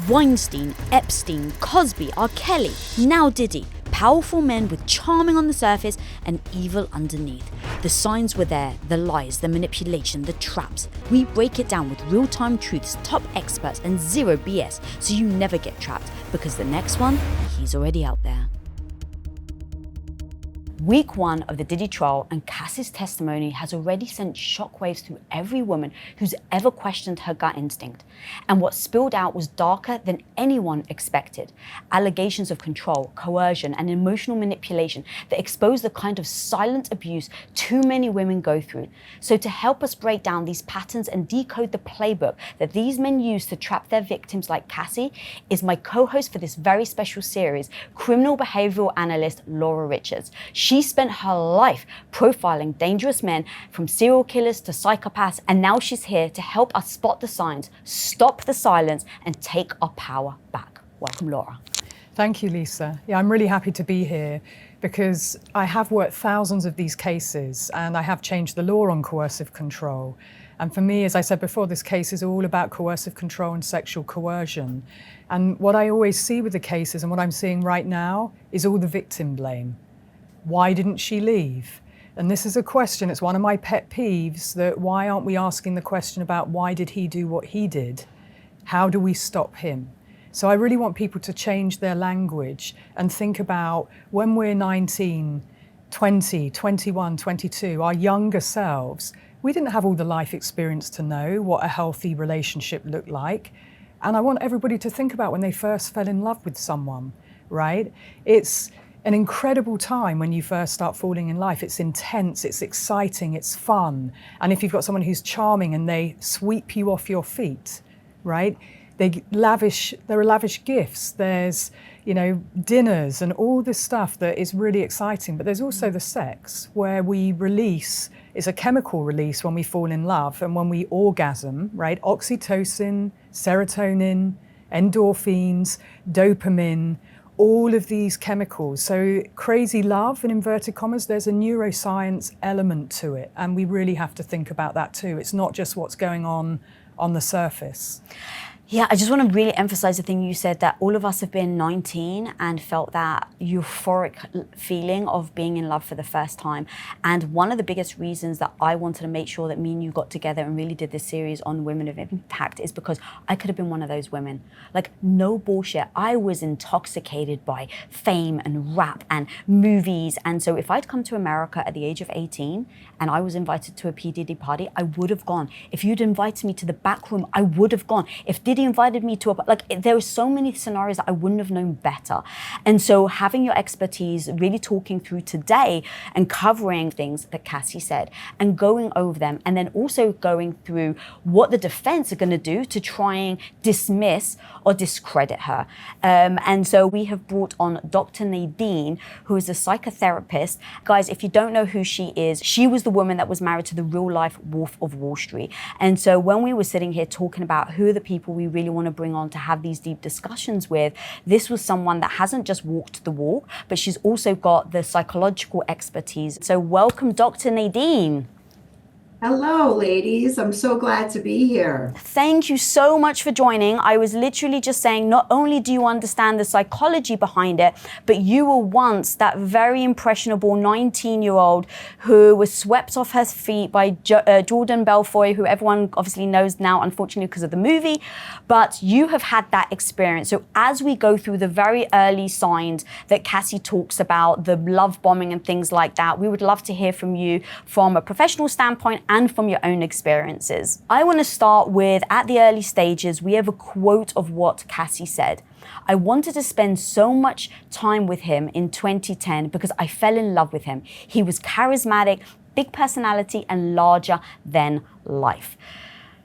Weinstein, Epstein, Cosby, R. Kelly, now Diddy. Powerful men with charming on the surface and evil underneath. The signs were there, the lies, the manipulation, the traps. We break it down with real-time truths, top experts and zero BS, so you never get trapped, because the next one, he's already out there. Week 1 of the Diddy trial and Cassie's testimony has already sent shockwaves through every woman who's ever questioned her gut instinct. And what spilled out was darker than anyone expected. Allegations of control, coercion, and emotional manipulation that expose the kind of silent abuse too many women go through. So to help us break down these patterns and decode the playbook that these men use to trap their victims like Cassie is my co-host for this very special series, criminal behavioral analyst Laura Richards. She spent her life profiling dangerous men, from serial killers to psychopaths, and now she's here to help us spot the signs, stop the silence, and take our power back. Welcome, Laura. Thank you, Lisa. Yeah, I'm really happy to be here because I have worked thousands of these cases and I have changed the law on coercive control. And for me, as I said before, this case is all about coercive control and sexual coercion. And what I always see with the cases and what I'm seeing right now is all the victim blame. Why didn't she leave? And this is a question, it's one of my pet peeves, that why aren't we asking the question about why did he do what he did? How do we stop him? So I really want people to change their language and think about when we're 19, 20, 21, 22, our younger selves, we didn't have all the life experience to know what a healthy relationship looked like. And I want everybody to think about when they first fell in love with someone, right? It's an incredible time when you first start falling in love. It's intense, it's exciting, it's fun. And if you've got someone who's charming and they sweep you off your feet, right? There are lavish gifts, there's, dinners and all this stuff that is really exciting. But there's also the sex where we release, it's a chemical release when we fall in love and when we orgasm, right? Oxytocin, serotonin, endorphins, dopamine, all of these chemicals. So crazy love, in inverted commas, there's a neuroscience element to it. And we really have to think about that too. It's not just what's going on the surface. Yeah, I just want to really emphasize the thing you said, that all of us have been 19 and felt that euphoric feeling of being in love for the first time. And one of the biggest reasons that I wanted to make sure that me and you got together and really did this series on women of impact is because I could have been one of those women. Like, no bullshit. I was intoxicated by fame and rap and movies. And so if I'd come to America at the age of 18 and I was invited to a P. Diddy party, I would have gone. If you'd invited me to the back room, I would have gone. If Diddy invited me to there were so many scenarios that I wouldn't have known better. And so having your expertise, really talking through today and covering things that Cassie said and going over them, and then also going through what the defense are going to do to try and dismiss or discredit her. And so we have brought on Dr. Nadine, who is a psychotherapist. Guys, if you don't know who she is, she was the woman that was married to the real life Wolf of Wall Street. And so when we were sitting here talking about who are the people we really want to bring on to have these deep discussions with, this was someone that hasn't just walked the walk, but she's also got the psychological expertise. So welcome, Dr. Nadine. Hello, ladies. I'm so glad to be here. Thank you so much for joining. I was literally just saying, not only do you understand the psychology behind it, but you were once that very impressionable 19-year-old who was swept off her feet by Jordan Belfort, who everyone obviously knows now, unfortunately, because of the movie. But you have had that experience. So as we go through the very early signs that Cassie talks about, the love bombing and things like that, we would love to hear from you from a professional standpoint and from your own experiences. I want to start with, at the early stages, we have a quote of what Cassie said. I wanted to spend so much time with him in 2010 because I fell in love with him. He was charismatic, big personality, and larger than life.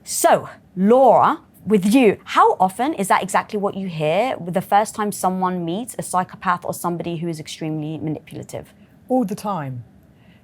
So, Laura, with you, how often is that exactly what you hear the first time someone meets a psychopath or somebody who is extremely manipulative? All the time.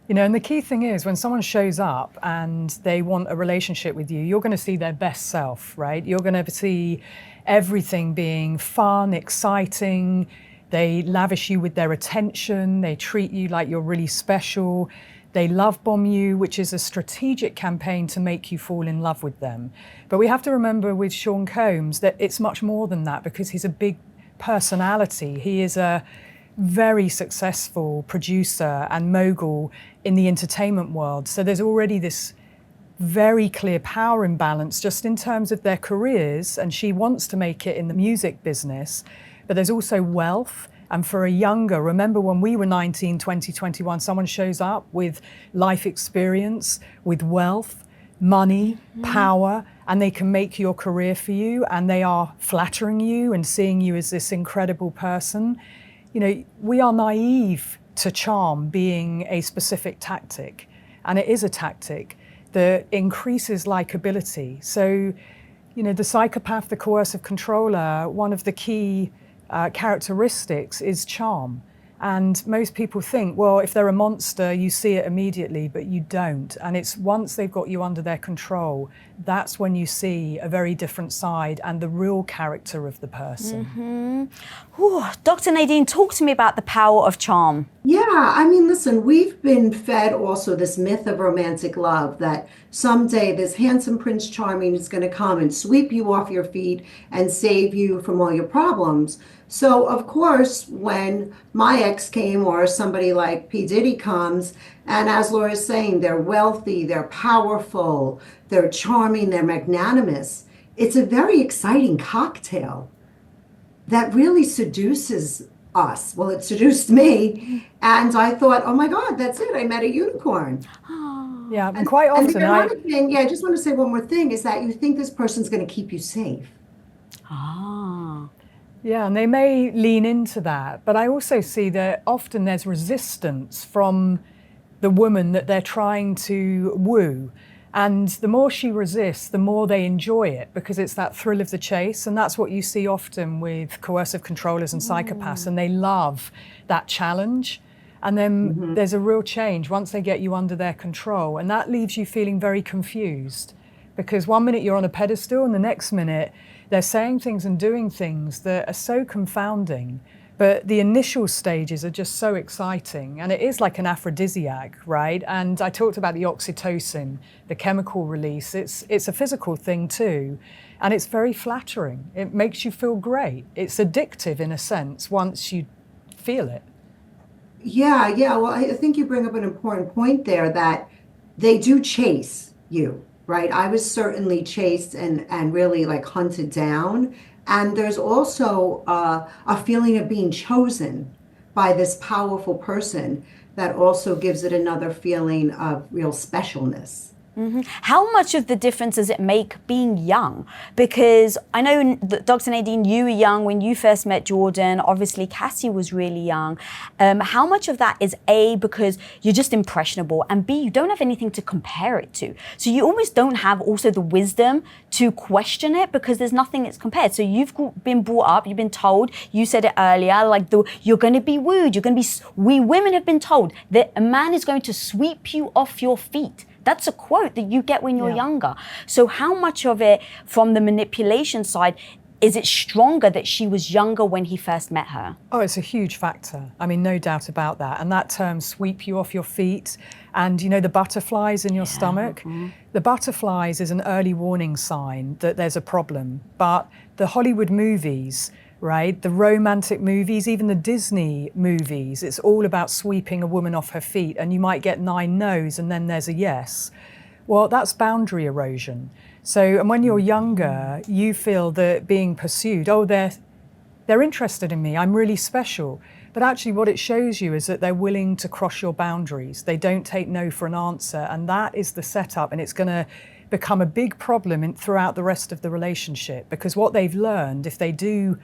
And the key thing is when someone shows up and they want a relationship with you, you're going to see their best self, right? You're going to see everything being fun, exciting. They lavish you with their attention. They treat you like you're really special. They love bomb you, which is a strategic campaign to make you fall in love with them. But we have to remember with Sean Combs that it's much more than that, because he's a big personality. He is a very successful producer and mogul in the entertainment world. So there's already this very clear power imbalance just in terms of their careers, and she wants to make it in the music business. But there's also wealth. And for a younger, remember when we were 19, 20, 21, someone shows up with life experience, with wealth, money, power, and they can make your career for you, and they are flattering you and seeing you as this incredible person. You know, we are naive to charm being a specific tactic, and it is a tactic that increases likability. So, you know, the psychopath, the coercive controller, one of the key characteristics is charm. And most people think, well, if they're a monster, you see it immediately, but you don't. And it's once they've got you under their control, that's when you see a very different side and the real character of the person. Ooh, Dr. Nadine, talk to me about the power of charm. Yeah, I mean, listen, we've been fed also this myth of romantic love that someday this handsome Prince Charming is going to come and sweep you off your feet and save you from all your problems. So, of course, when my ex came, or somebody like P. Diddy comes, and as Laura's saying, they're wealthy, they're powerful, they're charming, they're magnanimous, it's a very exciting cocktail that really seduces us. Well, it seduced me, and I thought, oh my God, that's it. I met a unicorn. Yeah, and quite often the ironic thing, I just want to say one more thing, is that you think this person's going to keep you safe. Yeah, and they may lean into that, but I also see that often there's resistance from the woman that they're trying to woo. And the more she resists, the more they enjoy it, because it's that thrill of the chase. And that's what you see often with coercive controllers and psychopaths, and they love that challenge. And then there's a real change once they get you under their control. And that leaves you feeling very confused, because one minute you're on a pedestal and the next minute they're saying things and doing things that are so confounding. But the initial stages are just so exciting, and it is like an aphrodisiac, right? And I talked about the oxytocin, the chemical release. It's a physical thing too, and it's very flattering. It makes you feel great. It's addictive in a sense once you feel it. Yeah. Well, I think you bring up an important point there, that they do chase you, right? I was certainly chased and really like hunted down. And there's also a feeling of being chosen by this powerful person that also gives it another feeling of real specialness. How much of the difference does it make being young? Because I know, Dr. Nadine, you were young when you first met Jordan. Obviously, Cassie was really young. How much of that is A, because you're just impressionable, and B, you don't have anything to compare it to. So you almost don't have also the wisdom to question it, because there's nothing it's compared. So you've been brought up, you've been told, you said it earlier, like you're going to be wooed, we women have been told that a man is going to sweep you off your feet. That's a quote that you get when you're younger. So how much of it from the manipulation side, is it stronger that she was younger when he first met her? Oh, it's a huge factor. I mean, no doubt about that. And that term, sweep you off your feet, and you know, the butterflies in your stomach, the butterflies is an early warning sign that there's a problem. But the Hollywood movies, right, the romantic movies, even the Disney movies, it's all about sweeping a woman off her feet, and you might get 9 no's and then there's a yes. Well, that's boundary erosion. So, and when you're younger, you feel that being pursued, oh, they're interested in me, I'm really special. But actually what it shows you is that they're willing to cross your boundaries. They don't take no for an answer, and that is the setup, and it's going to become a big problem throughout the rest of the relationship, because what they've learned, if they do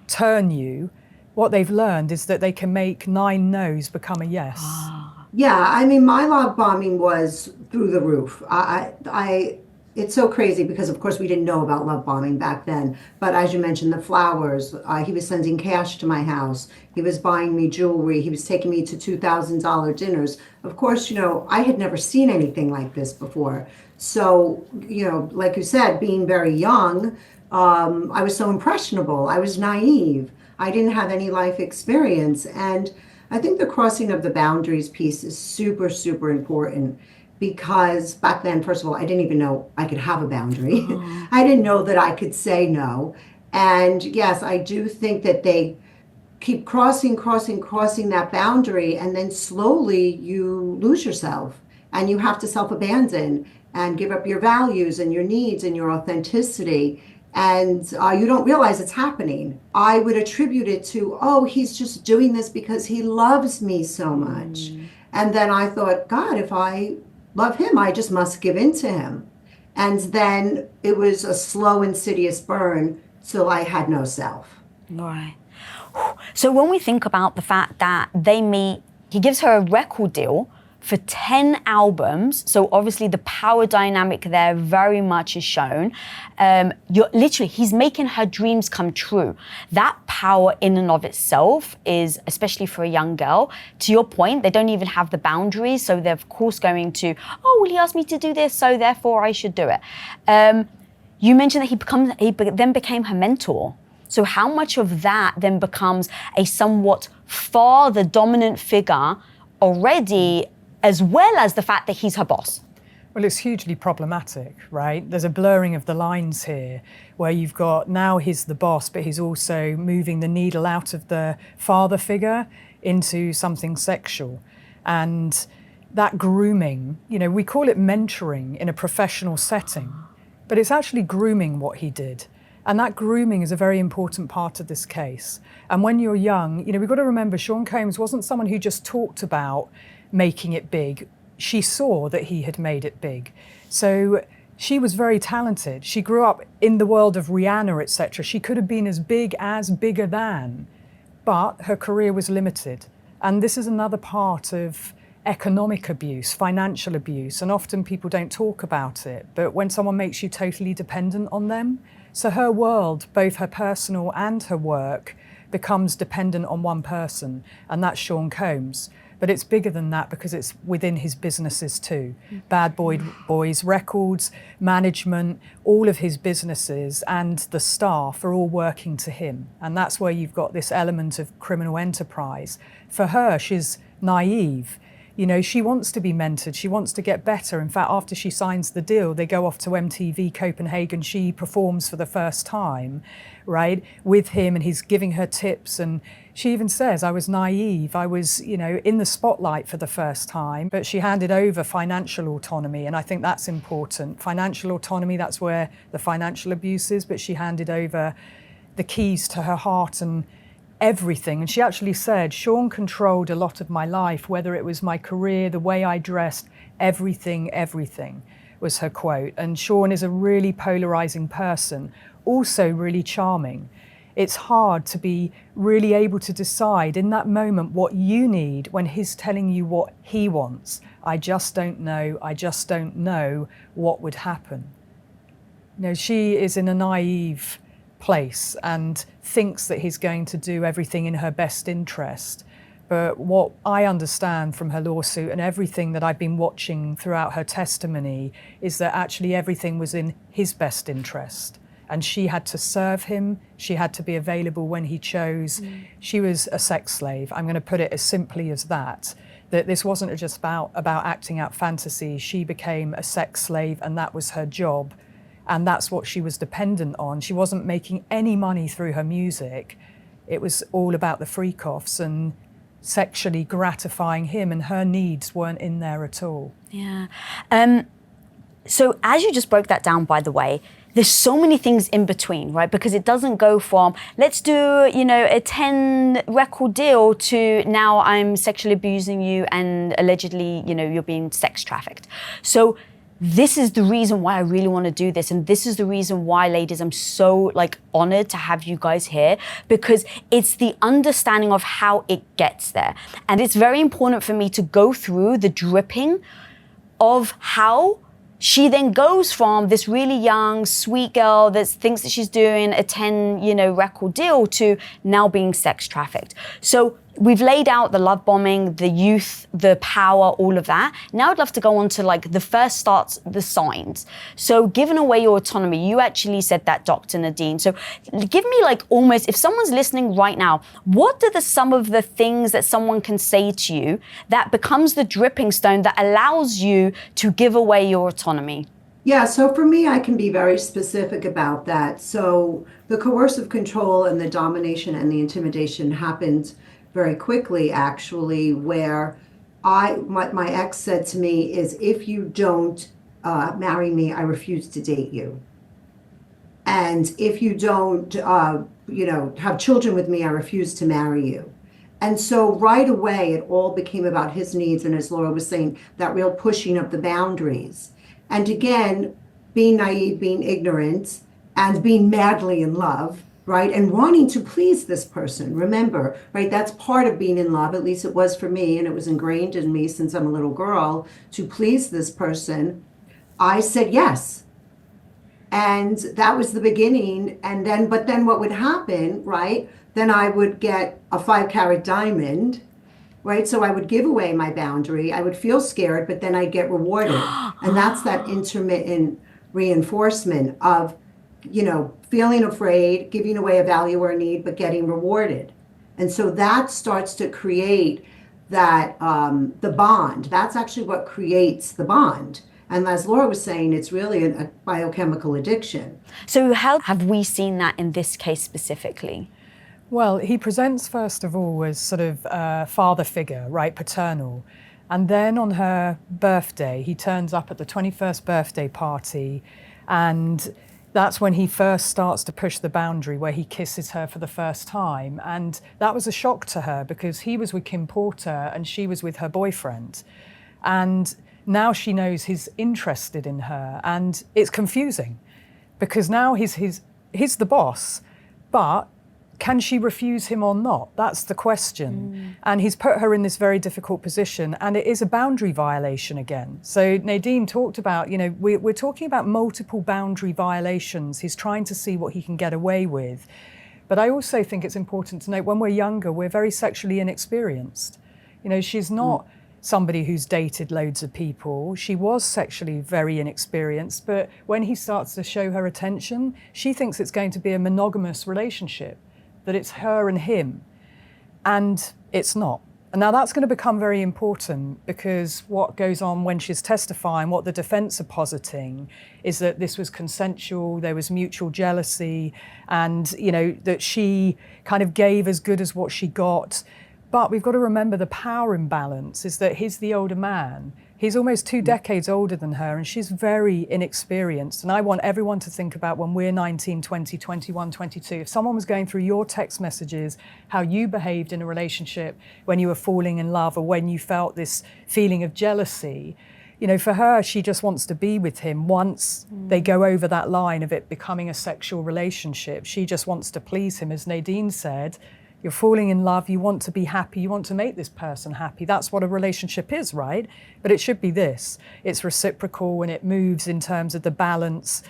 turn you, what they've learned is that they can make 9 no's become a yes. Yeah, I mean, my love bombing was through the roof. It's so crazy because, of course, we didn't know about love bombing back then. But as you mentioned, the flowers, he was sending cash to my house. He was buying me jewelry. He was taking me to $2,000 dinners. Of course, you know, I had never seen anything like this before. So, you know, like you said, being very young, I was so impressionable. I was naive. I didn't have any life experience. And I think the crossing of the boundaries piece is super, super important because back then, first of all, I didn't even know I could have a boundary. I didn't know that I could say no. And yes, I do think that they keep crossing that boundary, and then slowly you lose yourself and you have to self-abandon and give up your values and your needs and your authenticity. And you don't realize it's happening. I would attribute it to, oh, he's just doing this because he loves me so much. And then I thought, God, if I love him, I just must give in to him. And then it was a slow, insidious burn till I had no self. Right. So when we think about the fact that they meet, he gives her a record deal for 10 albums. So obviously the power dynamic there very much is shown. He's making her dreams come true. That power in and of itself is, especially for a young girl, to your point, they don't even have the boundaries. So they're of course going to, oh, well, he asked me to do this, so therefore I should do it. You mentioned that he then became her mentor. So how much of that then becomes a somewhat father dominant figure already, as well as the fact that he's her boss? Well, it's hugely problematic, right? There's a blurring of the lines here where you've got now he's the boss, but he's also moving the needle out of the father figure into something sexual. And that grooming, we call it mentoring in a professional setting, but it's actually grooming what he did. And that grooming is a very important part of this case. And when you're young, we've got to remember Sean Combs wasn't someone who just talked about making it big. She saw that he had made it big. So she was very talented. She grew up in the world of Rihanna, etc. She could have been as big as bigger than, but her career was limited. And this is another part of economic abuse, financial abuse, and often people don't talk about it. But when someone makes you totally dependent on them, so her world, both her personal and her work, becomes dependent on one person, and that's Sean Combs. But it's bigger than that because it's within his businesses too. Bad Boys Records, management, all of his businesses and the staff are all working to him. And that's where you've got this element of criminal enterprise. For her, she's naive. She wants to be mentored. She wants to get better. In fact, after she signs the deal, they go off to MTV Copenhagen. She performs for the first time, right, with him, and he's giving her tips. And she even says, I was naive. I was, in the spotlight for the first time. But she handed over financial autonomy, and I think that's important. Financial autonomy, that's where the financial abuse is, but she handed over the keys to her heart and everything. And she actually said, Sean controlled a lot of my life, whether it was my career, the way I dressed, everything was her quote. And Sean is a really polarizing person, also really charming. It's hard to be really able to decide in that moment what you need when he's telling you what he wants. I just don't know what would happen. She is in a naive place and thinks that he's going to do everything in her best interest. But what I understand from her lawsuit and everything that I've been watching throughout her testimony is that actually everything was in his best interest. And she had to serve him. She had to be available when he chose. She was a sex slave. I'm going to put it as simply as that this wasn't just about acting out fantasies. She became a sex slave, and that was her job. And that's what she was dependent on. She wasn't making any money through her music. It was all about the freak-offs and sexually gratifying him, and her needs weren't in there at all. Yeah. So as you just broke that down, by the way, there's so many things in between, right? Because it doesn't go from, let's do, a 10 record deal to now I'm sexually abusing you and allegedly, you're being sex trafficked. So this is the reason why I really want to do this. And this is the reason why, ladies, I'm so honored to have you guys here, because it's the understanding of how it gets there. And it's very important for me to go through the dripping of how she then goes from this really young, sweet girl that thinks that she's doing a 10, record deal to now being sex trafficked. So we've laid out the love bombing, the youth, the power, all of that. Now I'd love to go on to like the first starts, the signs. So giving away your autonomy, you actually said that, Dr. Nadine. So give me like almost, if someone's listening right now, what are some of the things that someone can say to you that becomes the dripping stone that allows you to give away your autonomy? Yeah, so for me, I can be very specific about that. So the coercive control and the domination and the intimidation happened very quickly, actually, where my ex said to me is, if you don't marry me, I refuse to date you. And if you don't, have children with me, I refuse to marry you. And so right away, it all became about his needs. And as Laura was saying, that real pushing of the boundaries. And again, being naive, being ignorant, and being madly in love, right? And wanting to please this person. Remember, right? That's part of being in love. At least it was for me. And it was ingrained in me since I'm a little girl to please this person. I said yes. And that was the beginning. But then what would happen, right? Then I would get a 5-carat diamond, right? So I would give away my boundary. I would feel scared, but then I'd get rewarded. And that's that intermittent reinforcement of, feeling afraid, giving away a value or a need, but getting rewarded. And so that starts to create that, the bond. That's actually what creates the bond. And as Laura was saying, it's really a biochemical addiction. So how have we seen that in this case specifically? Well, he presents, first of all, as sort of a father figure, right, paternal. And then on her birthday, he turns up at the 21st birthday party, and that's when he first starts to push the boundary, where he kisses her for the first time. And that was a shock to her because he was with Kim Porter and she was with her boyfriend. And now she knows he's interested in her, and it's confusing because now he's the boss, but can she refuse him or not? That's the question. And he's put her in this very difficult position, and it is a boundary violation again. So Nadine talked about, we're talking about multiple boundary violations. He's trying to see what he can get away with. But I also think it's important to note, when we're younger, we're very sexually inexperienced. She's not somebody who's dated loads of people. She was sexually very inexperienced, but when he starts to show her attention, she thinks it's going to be a monogamous relationship, that it's her and him, and it's not. And now that's going to become very important, because what goes on when she's testifying, what the defense are positing, is that this was consensual, there was mutual jealousy, and that she kind of gave as good as what she got. But we've got to remember the power imbalance is that he's the older man. He's almost 2 decades older than her, and she's very inexperienced. And I want everyone to think about, when we're 19, 20, 21, 22, if someone was going through your text messages, how you behaved in a relationship when you were falling in love, or when you felt this feeling of jealousy, for her, she just wants to be with him. Once they go over that line of it becoming a sexual relationship, she just wants to please him. As Nadine said, you're falling in love, you want to be happy, you want to make this person happy. That's what a relationship is, right? But it should be this. It's reciprocal, and it moves in terms of the balance.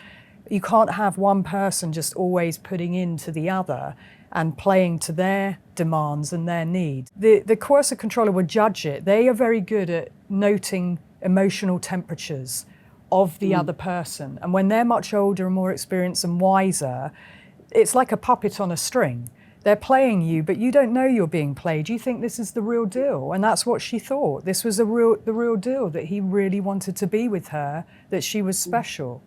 You can't have one person just always putting into the other and playing to their demands and their needs. The coercive controller will judge it. They are very good at noting emotional temperatures of the other person. And when they're much older and more experienced and wiser, it's like a puppet on a string. They're playing you, but you don't know you're being played. You think this is the real deal. And that's what she thought. This was the real deal, that he really wanted to be with her, that she was special.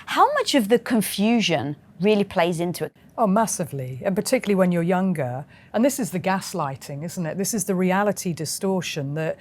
How much of the confusion really plays into it? Oh, massively. And particularly when you're younger. And this is the gaslighting, isn't it? This is the reality distortion, that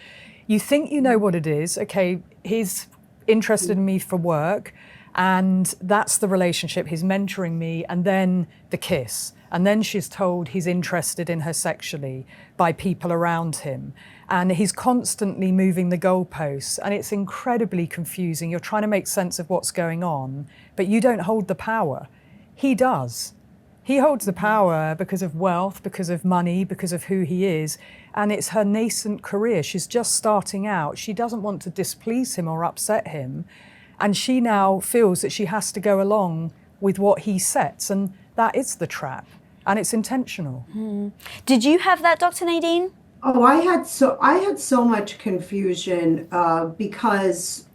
you think you know what it is. Okay, he's interested in me for work, and that's the relationship. He's mentoring me, and then the kiss. And then she's told he's interested in her sexually by people around him. And he's constantly moving the goalposts, and it's incredibly confusing. You're trying to make sense of what's going on, but you don't hold the power. He does. He holds the power because of wealth, because of money, because of who he is. And it's her nascent career. She's just starting out. She doesn't want to displease him or upset him. And she now feels that she has to go along with what he sets. And that is the trap. and it's intentional. Did you have that, Dr. Nadine? Oh, I had so much confusion because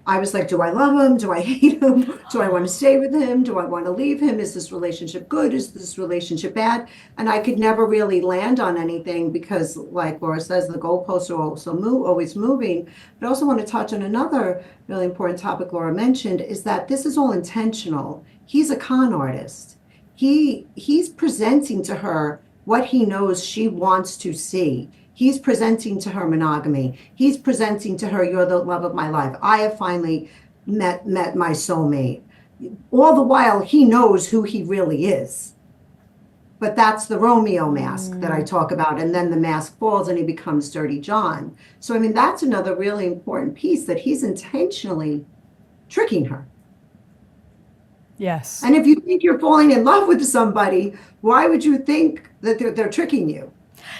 I was like, do I love him? Do I hate him? Do I want to stay with him? Do I want to leave him? Is this relationship good? Is this relationship bad? And I could never really land on anything because, like Laura says, the goalposts are always moving. But I also want to touch on another really important topic Laura mentioned, is that this is all intentional. He's a con artist. He's presenting to her what he knows she wants to see. He's presenting to her monogamy. He's presenting to her, you're the love of my life. I have finally met my soulmate. All the while, he knows who he really is. But that's the Romeo mask that I talk about. And then the mask falls and he becomes Dirty John. So, I mean, that's another really important piece, that he's intentionally tricking her. Yes. And if you think you're falling in love with somebody, why would you think that they're tricking you?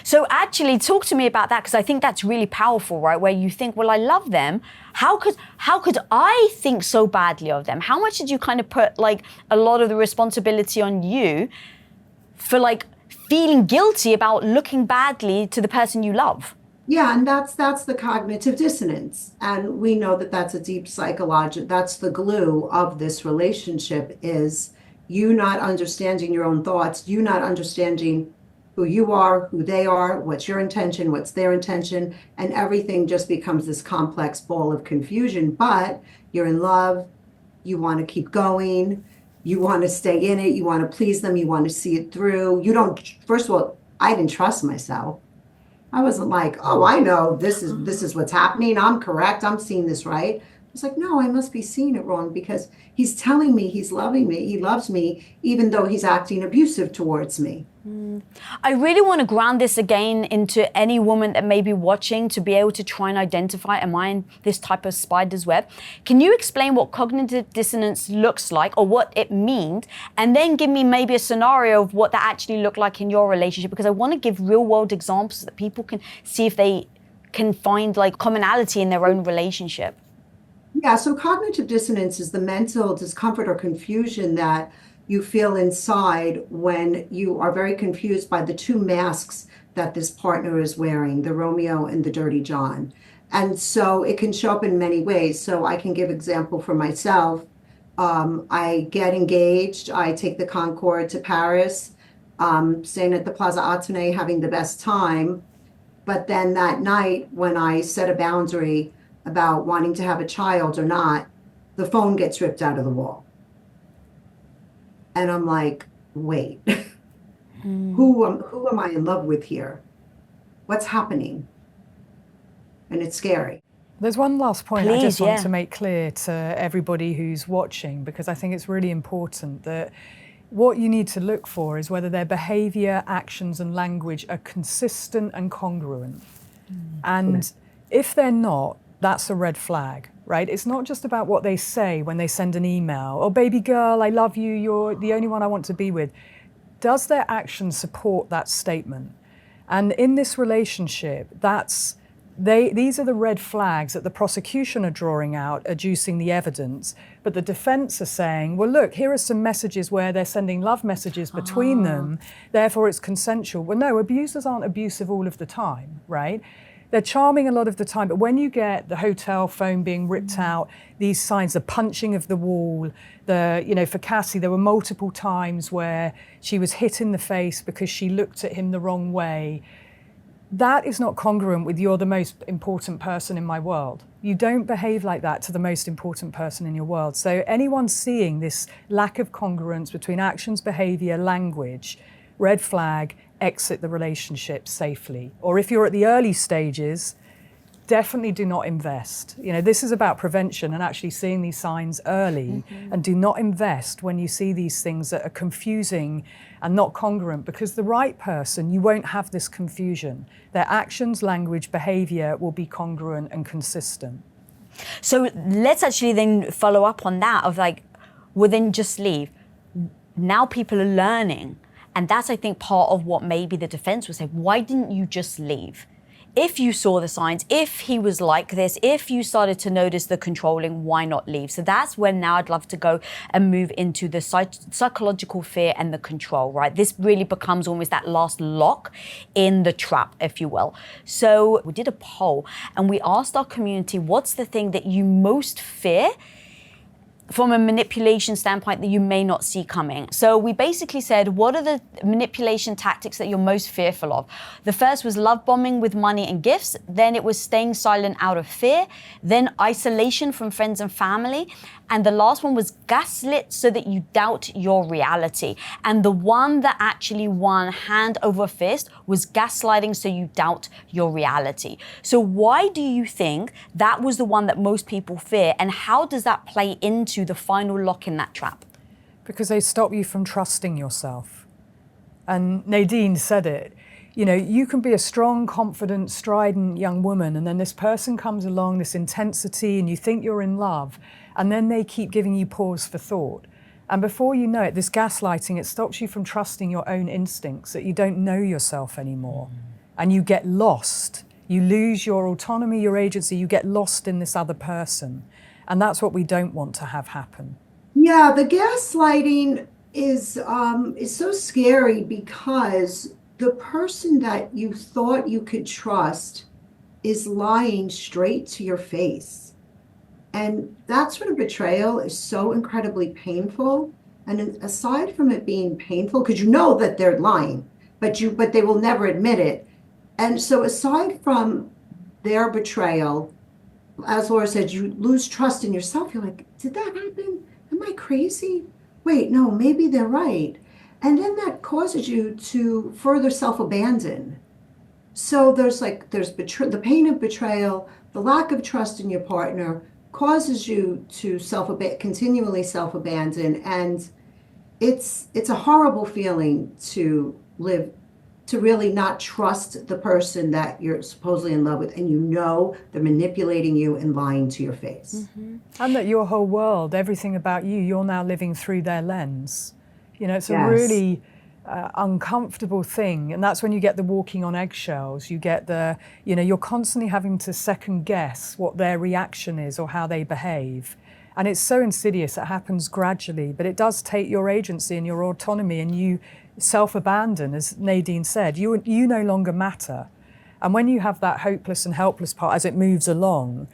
So actually, talk to me about that, because I think that's really powerful, right? Where you think, well, I love them. How could I think so badly of them? How much did you kind of put like a lot of the responsibility on you for like feeling guilty about looking badly to the person you love? Yeah, and that's the cognitive dissonance. And we know that that's a deep psychological, that's the glue of this relationship, is you not understanding your own thoughts, you not understanding who you are, who they are, what's your intention, what's their intention, and everything just becomes this complex ball of confusion. But you're in love, you want to keep going, you want to stay in it, you want to please them, you want to see it through. You don't, first of all, I didn't trust myself. I wasn't like, oh, I know this is what's happening. I'm correct. I'm seeing this right. I was like, no, I must be seeing it wrong, because he's telling me he's loving me. He loves me, even though he's acting abusive towards me. I really want to ground this again into any woman that may be watching, to be able to try and identify, am I in this type of spider's web? Can you explain what cognitive dissonance looks like, or what it means, and then give me maybe a scenario of what that actually looked like in your relationship? Because I want to give real world examples that people can see if they can find like commonality in their own relationship. Yeah, so cognitive dissonance is the mental discomfort or confusion that you feel inside when you are very confused by the two masks that this partner is wearing, the Romeo and the Dirty John. And so it can show up in many ways. So I can give example for myself. I get engaged, I take the Concorde to Paris, staying at the Plaza Athénée, having the best time. But then that night, when I set a boundary about wanting to have a child or not, the phone gets ripped out of the wall. And I'm like, wait, who am I in love with here? What's happening? And it's scary. There's one last point I just Please, want yeah. to make clear to everybody who's watching, because I think it's really important that what you need to look for is whether their behavior, actions, and language are consistent and congruent. And if they're not, that's a red flag, right? It's not just about what they say when they send an email. Oh, baby girl, I love you. You're the only one I want to be with. Does their actions support that statement? And in this relationship, these are the red flags that the prosecution are drawing out, adducing the evidence. But the defense are saying, well, look, here are some messages where they're sending love messages between them. Therefore, it's consensual. Well, no, abusers aren't abusive all of the time, right? They're charming a lot of the time, but when you get the hotel phone being ripped out, these signs, the punching of the wall, for Cassie, there were multiple times where she was hit in the face because she looked at him the wrong way. That is not congruent with you're the most important person in my world. You don't behave like that to the most important person in your world. So anyone seeing this lack of congruence between actions, behavior, language, red flag, exit the relationship safely. Or if you're at the early stages, definitely do not invest. This is about prevention and actually seeing these signs early, and do not invest when you see these things that are confusing and not congruent, because the right person, you won't have this confusion. Their actions, language, behavior will be congruent and consistent. So let's actually then follow up on that of like, well, then just leave. Now people are learning. And that's, I think, part of what maybe the defense would say. Why didn't you just leave? if you saw the signs, if he was like this, if you started to notice the controlling, why not leave? So that's when now I'd love to go and move into the psychological fear and the control, right? This really becomes almost that last lock in the trap, if you will. So we did a poll and we asked our community, what's the thing that you most fear from a manipulation standpoint that you may not see coming? So we basically said, what are the manipulation tactics that you're most fearful of? The first was love bombing with money and gifts. Then it was staying silent out of fear. Then isolation from friends and family. And the last one was gaslit so that you doubt your reality. And the one that actually won hand over fist was gaslighting so you doubt your reality. So why do you think that was the one that most people fear? And how does that play into the final lock in that trap? Because they stop you from trusting yourself. And Nadine said it. You know, you can be a strong, confident, strident young woman, and then this person comes along, this intensity, and you think you're in love, and then they keep giving you pause for thought. And before you know it, this gaslighting, it stops you from trusting your own instincts, that you don't know yourself anymore. And you get lost. You lose your autonomy, your agency, you get lost in this other person. And that's what we don't want to have happen. Yeah, the gaslighting is so scary because the person that you thought you could trust is lying straight to your face. And that sort of betrayal is so incredibly painful. And aside from it being painful, because you know that they're lying, but they will never admit it. And so aside from their betrayal, as Laura said, you lose trust in yourself. You're like, did that happen? Am I crazy? Wait, no, maybe they're right. And then that causes you to further self-abandon. So there's the pain of betrayal, the lack of trust in your partner causes you to continually self-abandon. And it's a horrible feeling to really not trust the person that you're supposedly in love with, and you know they're manipulating you and lying to your face. Mm-hmm. And that your whole world, everything about you, you're now living through their lens. You know, it's a really uncomfortable thing. And that's when you get the walking on eggshells. You get you're constantly having to second guess what their reaction is or how they behave. And it's so insidious, it happens gradually, but it does take your agency and your autonomy, and you self-abandon, as Nadine said. You no longer matter. And when you have that hopeless and helpless part as it moves along,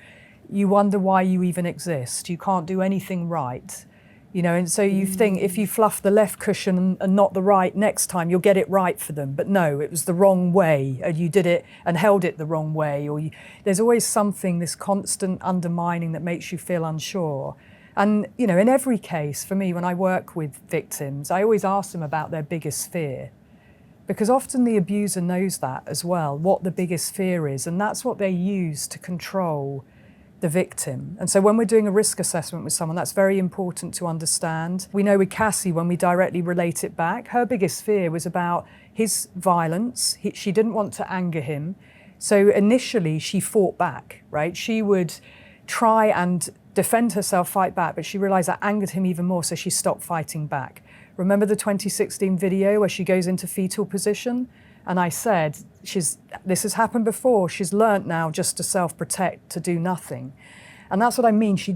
you wonder why you even exist. You can't do anything right. You know, and so you think if you fluff the left cushion and not the right next time, you'll get it right for them. But no, it was the wrong way, and you did it and held it the wrong way. Or there's always something, this constant undermining that makes you feel unsure. And, you know, in every case, for me, when I work with victims, I always ask them about their biggest fear. Because often the abuser knows that as well, what the biggest fear is. And that's what they use to control the victim. And so when we're doing a risk assessment with someone, that's very important to understand. We know with Cassie, when we directly relate it back, her biggest fear was about his violence. She didn't want to anger him. So initially she fought back, right? She would try and defend herself, fight back, but she realized that angered him even more, so she stopped fighting back. Remember the 2016 video where she goes into fetal position? And I said, this has happened before. She's learnt now just to self-protect, to do nothing. And that's what I mean. She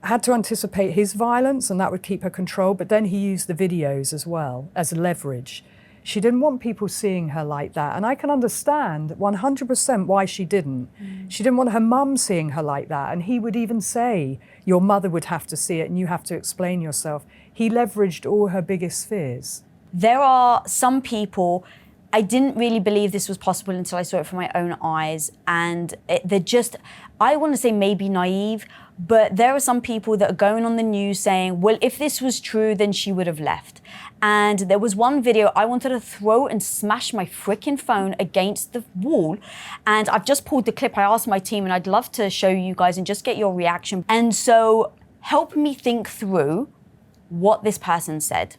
had to anticipate his violence, and that would keep her control, but then he used the videos as well as leverage. She didn't want people seeing her like that. And I can understand 100% why she didn't. She didn't want her mum seeing her like that. And he would even say, your mother would have to see it and you have to explain yourself. He leveraged all her biggest fears. There are some people, I didn't really believe this was possible until I saw it from my own eyes. And they're just, I want to say maybe naive, but there are some people that are going on the news saying, well, if this was true, then she would have left. And there was one video I wanted to throw and smash my freaking phone against the wall. And I've just pulled the clip. I asked my team, and I'd love to show you guys and just get your reaction. And so help me think through what this person said.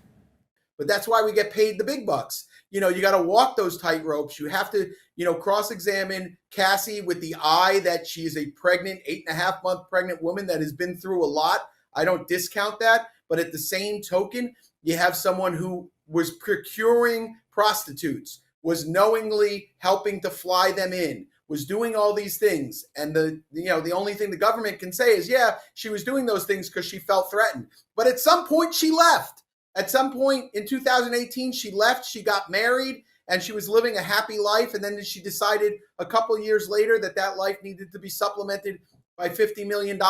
But that's why we get paid the big bucks. You know, you got to walk those tight ropes. You have to, cross-examine Cassie with the eye that she is a pregnant, 8.5-month pregnant woman that has been through a lot. I don't discount that. But at the same token, you have someone who was procuring prostitutes was knowingly helping to fly them in, was doing all these things. And the only thing the government can say is, yeah, she was doing those things because she felt threatened. But at some point she left. At some point in 2018, she left, she got married, and she was living a happy life. And then she decided a couple of years later that life needed to be supplemented by $50 million.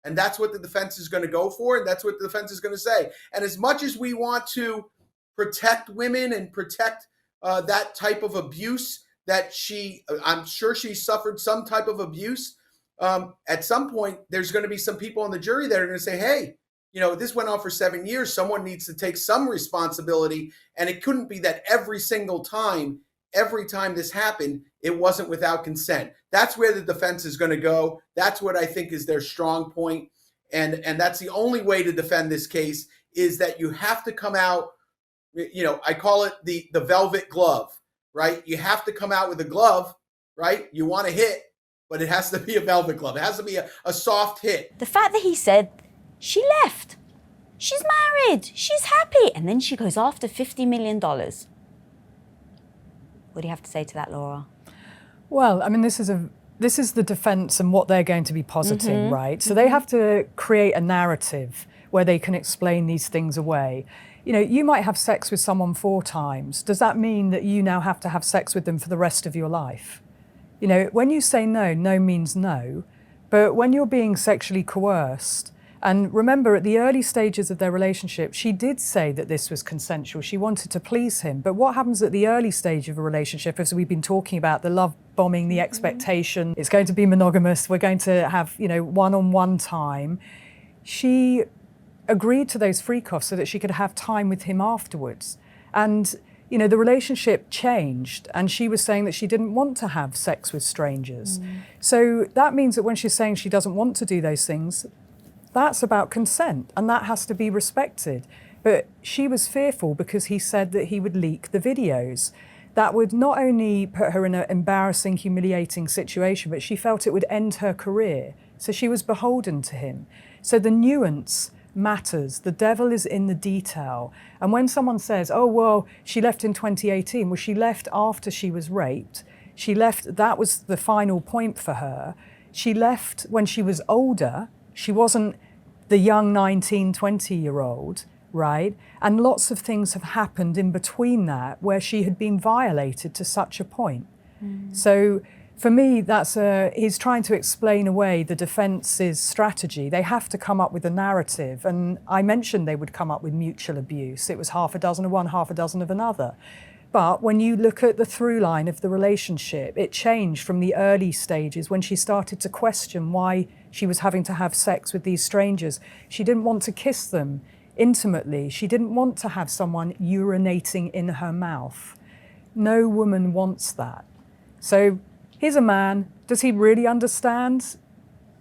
And that's what the defense is going to go for. And that's what the defense is going to say. And as much as we want to protect women and protect that type of abuse that I'm sure she suffered some type of abuse. At some point, there's going to be some people on the jury that are going to say, hey, this went on for 7 years. Someone needs to take some responsibility. And it couldn't be that every time this happened, it wasn't without consent. That's where the defense is going to go. That's what I think is their strong point. And that's the only way to defend this case, is that you have to come out, I call it the velvet glove, right? You have to come out with a glove, right? You want to hit, but it has to be a velvet glove. It has to be a soft hit. The fact that he said, she left, she's married, she's happy, and then she goes after $50 million. What do you have to say to that, Laura? Well, I mean, this is the defense and what they're going to be positing, right? So they have to create a narrative where they can explain these things away. You might have sex with someone 4 times. Does that mean that you now have to have sex with them for the rest of your life? When you say no, no means no. But when you're being sexually coerced, and remember, at the early stages of their relationship, she did say that this was consensual. She wanted to please him. But what happens at the early stage of a relationship, as we've been talking about, the love bombing, the expectation, it's going to be monogamous, we're going to have, one-on-one time. She agreed to those freak-offs so that she could have time with him afterwards. And, the relationship changed, and she was saying that she didn't want to have sex with strangers. So that means that when she's saying she doesn't want to do those things, that's about consent, and that has to be respected. But she was fearful because he said that he would leak the videos. That would not only put her in an embarrassing, humiliating situation, but she felt it would end her career. So she was beholden to him. So the nuance matters. The devil is in the detail. And when someone says, oh, well, she left in 2018, well, she left after she was raped. She left, that was the final point for her. She left when she was older. She wasn't the young 19, 20-year-old, right? And lots of things have happened in between that where she had been violated to such a point. So for me, he's trying to explain away the defence's strategy. They have to come up with a narrative. And I mentioned they would come up with mutual abuse. It was half a dozen of one, half a dozen of another. But when you look at the through line of the relationship, it changed from the early stages when she started to question why she was having to have sex with these strangers. She didn't want to kiss them intimately. She didn't want to have someone urinating in her mouth. No woman wants that. So here's a man. Does he really understand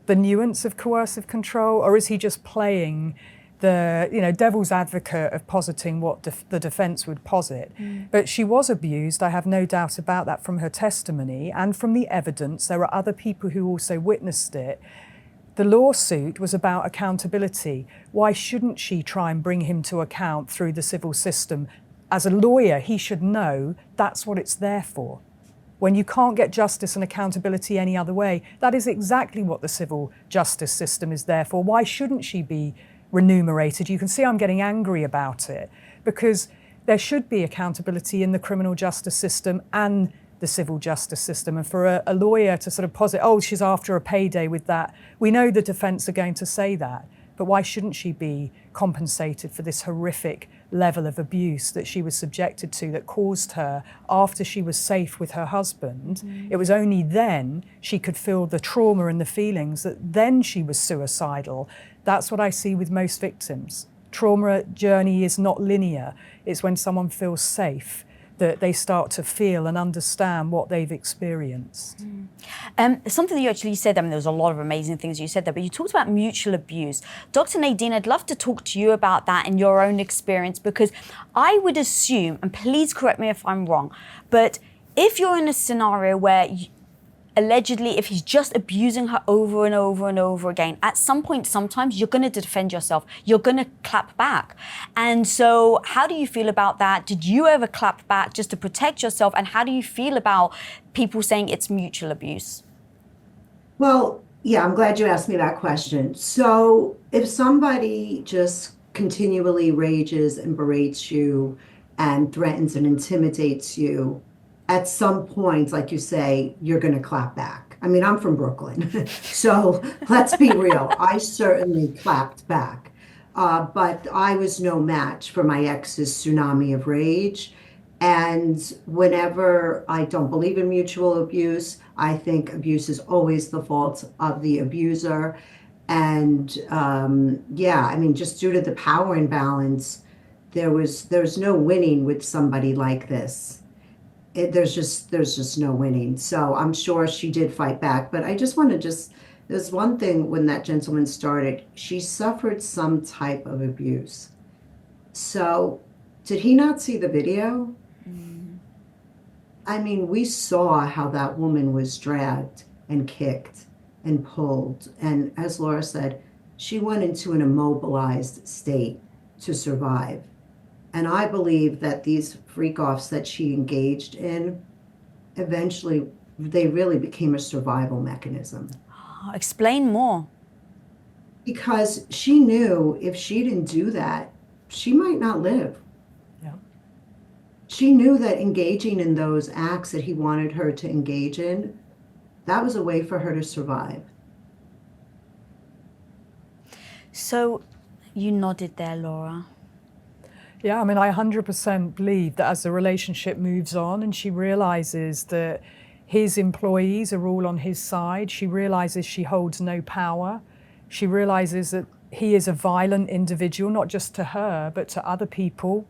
the nuance of coercive control, or is he just playing the devil's advocate of positing what the defense would posit? But she was abused. I have no doubt about that from her testimony and from the evidence. There are other people who also witnessed it. The lawsuit was about accountability. Why shouldn't she try and bring him to account through the civil system? As a lawyer, he should know that's what it's there for. When you can't get justice and accountability any other way, that is exactly what the civil justice system is there for. Why shouldn't she be remunerated? You can see I'm getting angry about it, because there should be accountability in the criminal justice system and the civil justice system. And for a lawyer to sort of posit, oh, she's after a payday with that, we know the defense are going to say that. But why shouldn't she be compensated for this horrific level of abuse that she was subjected to, that caused her after she was safe with her husband? It was only then she could feel the trauma and the feelings that then she was suicidal. That's what I see with most victims. Trauma journey is not linear. It's when someone feels safe that they start to feel and understand what they've experienced. Something that you actually said, there was a lot of amazing things you said there, but you talked about mutual abuse. Dr. Nadine, I'd love to talk to you about that and your own experience, because I would assume, and please correct me if I'm wrong, but if you're in a scenario where allegedly, if he's just abusing her over and over and over again, at some point, sometimes you're going to defend yourself. You're going to clap back. And so how do you feel about that? Did you ever clap back just to protect yourself? And how do you feel about people saying it's mutual abuse? Well, yeah, I'm glad you asked me that question. So if somebody just continually rages and berates you and threatens and intimidates you, at some point, like you say, you're going to clap back. I mean, I'm from Brooklyn, so let's be real. I certainly clapped back, but I was no match for my ex's tsunami of rage. And whenever I don't believe in mutual abuse, I think abuse is always the fault of the abuser. And yeah, I mean, just due to the power imbalance, there's no winning with somebody like this. There's just no winning. So I'm sure she did fight back. But I just want to there's one thing when that gentleman started, she suffered some type of abuse. So did he not see the video? I mean, we saw how that woman was dragged and kicked and pulled. And as Laura said, she went into an immobilized state to survive. And I believe that these freak-offs that she engaged in, eventually, they really became a survival mechanism. Explain more. Because she knew if she didn't do that, she might not live. Yeah. She knew that engaging in those acts that he wanted her to engage in, that was a way for her to survive. So you nodded there, Laura. Yeah, I mean, I 100% believe that as the relationship moves on and she realizes that his employees are all on his side, she realizes she holds no power, she realizes that he is a violent individual, not just to her, but to other people,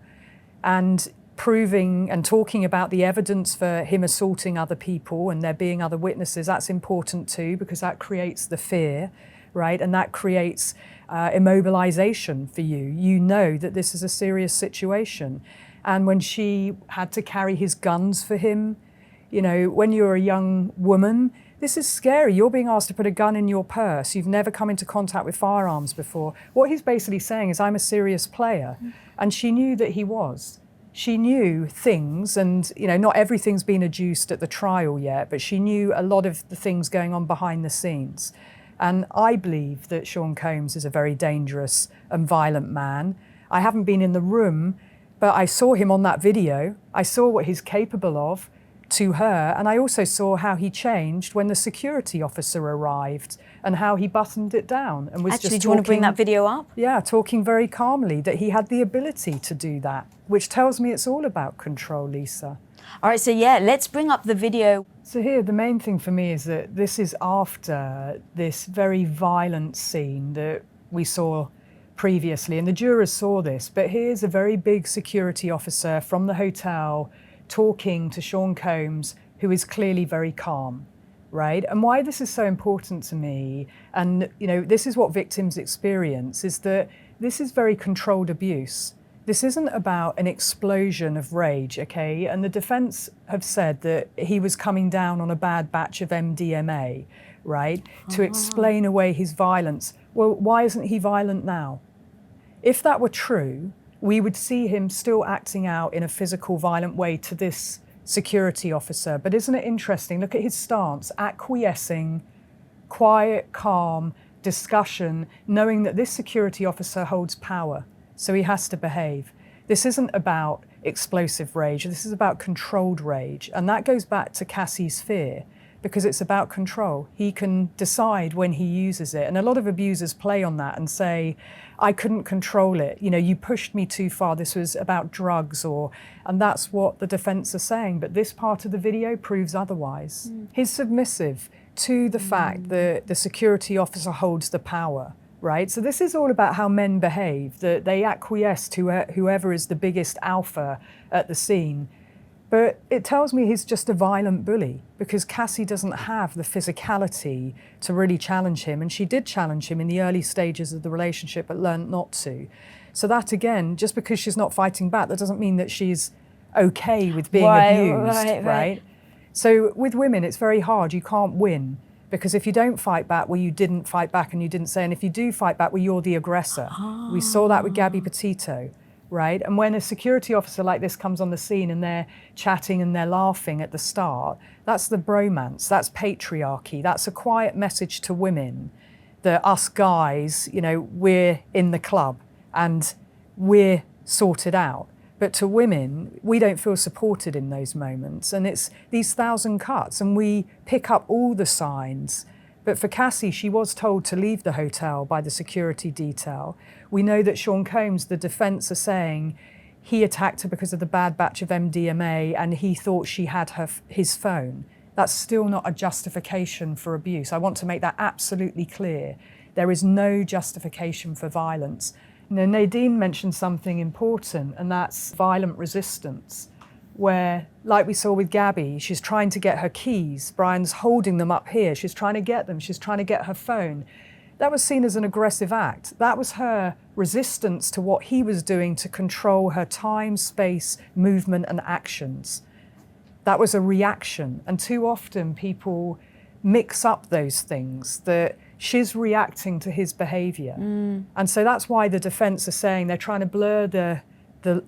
and proving and talking about the evidence for him assaulting other people and there being other witnesses, that's important too, because that creates the fear, right? And that creates immobilization for you. You know that this is a serious situation. And when she had to carry his guns for him, you know, when you're a young woman, this is scary. You're being asked to put a gun in your purse. You've never come into contact with firearms before. What he's basically saying is, I'm a serious player. And she knew that he was. She knew things, and you know, not everything's been adduced at the trial yet, but she knew a lot of the things going on behind the scenes. And I believe that Sean Combs is a very dangerous and violent man. I haven't been in the room, but I saw him on that video. I saw what he's capable of to her, and I also saw how he changed when the security officer arrived and how he buttoned it down and was Actually, just do you want to bring that video up? Yeah, talking very calmly, that he had the ability to do that, which tells me it's all about control, Lisa. All right, so yeah, let's bring up the video. So here, the main thing for me is that this is after this very violent scene that we saw previously, and the jurors saw this, but here's a very big security officer from the hotel talking to Sean Combs, who is clearly very calm, right? And why this is so important to me, and you know, this is what victims experience, is that this is very controlled abuse. This isn't about an explosion of rage, okay? And the defense have said that he was coming down on a bad batch of MDMA, right? To explain away his violence. Well, why isn't he violent now? If that were true, we would see him still acting out in a physical, violent way to this security officer. But isn't it interesting? Look at his stance, acquiescing, quiet, calm, discussion, knowing that this security officer holds power. So he has to behave. This isn't about explosive rage. This is about controlled rage. And that goes back to Cassie's fear, because it's about control. He can decide when he uses it. And a lot of abusers play on that and say, I couldn't control it. You know, you pushed me too far. This was about drugs, and that's what the defense are saying. But this part of the video proves otherwise. He's submissive to the fact that the security officer holds the power. Right? So this is all about how men behave, that they acquiesce to whoever is the biggest alpha at the scene. But it tells me he's just a violent bully, because Cassie doesn't have the physicality to really challenge him. And she did challenge him in the early stages of the relationship, but learned not to. So that, again, just because she's not fighting back, that doesn't mean that she's okay with being abused, right? So with women, it's very hard. You can't win. Because if you don't fight back, well, you didn't fight back and you didn't say, and if you do fight back, well, you're the aggressor. We saw that with Gabby Petito, right? And when a security officer like this comes on the scene and they're chatting and they're laughing at the start, that's the bromance, that's patriarchy, that's a quiet message to women that us guys, you know, we're in the club and we're sorted out. But to women, we don't feel supported in those moments. And it's these 1,000 cuts and we pick up all the signs. But for Cassie, she was told to leave the hotel by the security detail. We know that Sean Combs, the defense, are saying he attacked her because of the bad batch of MDMA and he thought she had his phone. That's still not a justification for abuse. I want to make that absolutely clear. There is no justification for violence. You know, Nadine mentioned something important, and that's violent resistance, where, like we saw with Gabby, she's trying to get her keys. Brian's holding them up here. She's trying to get them. She's trying to get her phone. That was seen as an aggressive act. That was her resistance to what he was doing to control her time, space, movement, and actions. That was a reaction. And too often people mix up those things, that she's reacting to his behavior. And so that's why the defense are saying they're trying to blur the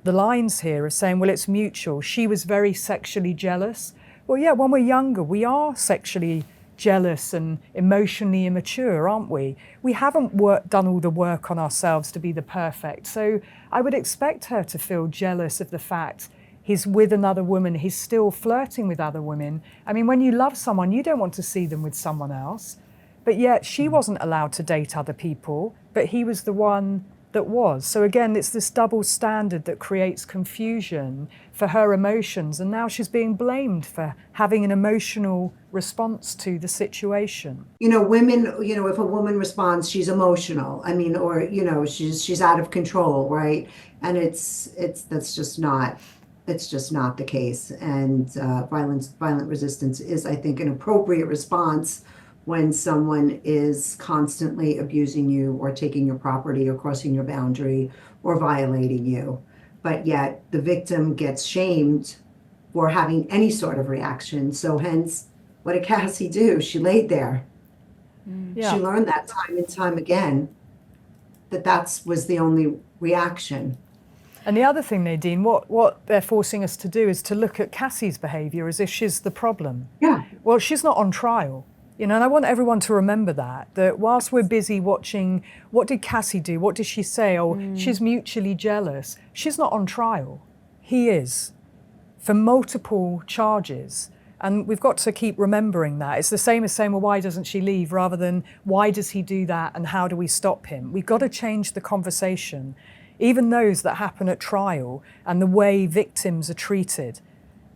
lines here of saying, well, it's mutual. She was very sexually jealous. Well, yeah, when we're younger, we are sexually jealous and emotionally immature, aren't we? We haven't done all the work on ourselves to be the perfect. So I would expect her to feel jealous of the fact he's with another woman, he's still flirting with other women. I mean, when you love someone, you don't want to see them with someone else. But yet she wasn't allowed to date other people, but he was the one that was. So again, it's this double standard that creates confusion for her emotions. And now she's being blamed for having an emotional response to the situation. You know, women, you know, if a woman responds, she's emotional. I mean, or, you know, she's out of control, right? And that's just not the case. And violent resistance is, I think, an appropriate response when someone is constantly abusing you or taking your property or crossing your boundary or violating you. But yet the victim gets shamed for having any sort of reaction. So hence, what did Cassie do? She laid there. Yeah. She learned that time and time again that was the only reaction. And the other thing, Nadine, what they're forcing us to do is to look at Cassie's behaviour as if she's the problem. Yeah. Well, she's not on trial. You know, and I want everyone to remember that whilst we're busy watching, what did Cassie do? What did she say? Oh, she's mutually jealous. She's not on trial. He is, for multiple charges. And we've got to keep remembering that. It's the same as saying, well, why doesn't she leave? Rather than, why does he do that and how do we stop him? We've got to change the conversation, even those that happen at trial and the way victims are treated.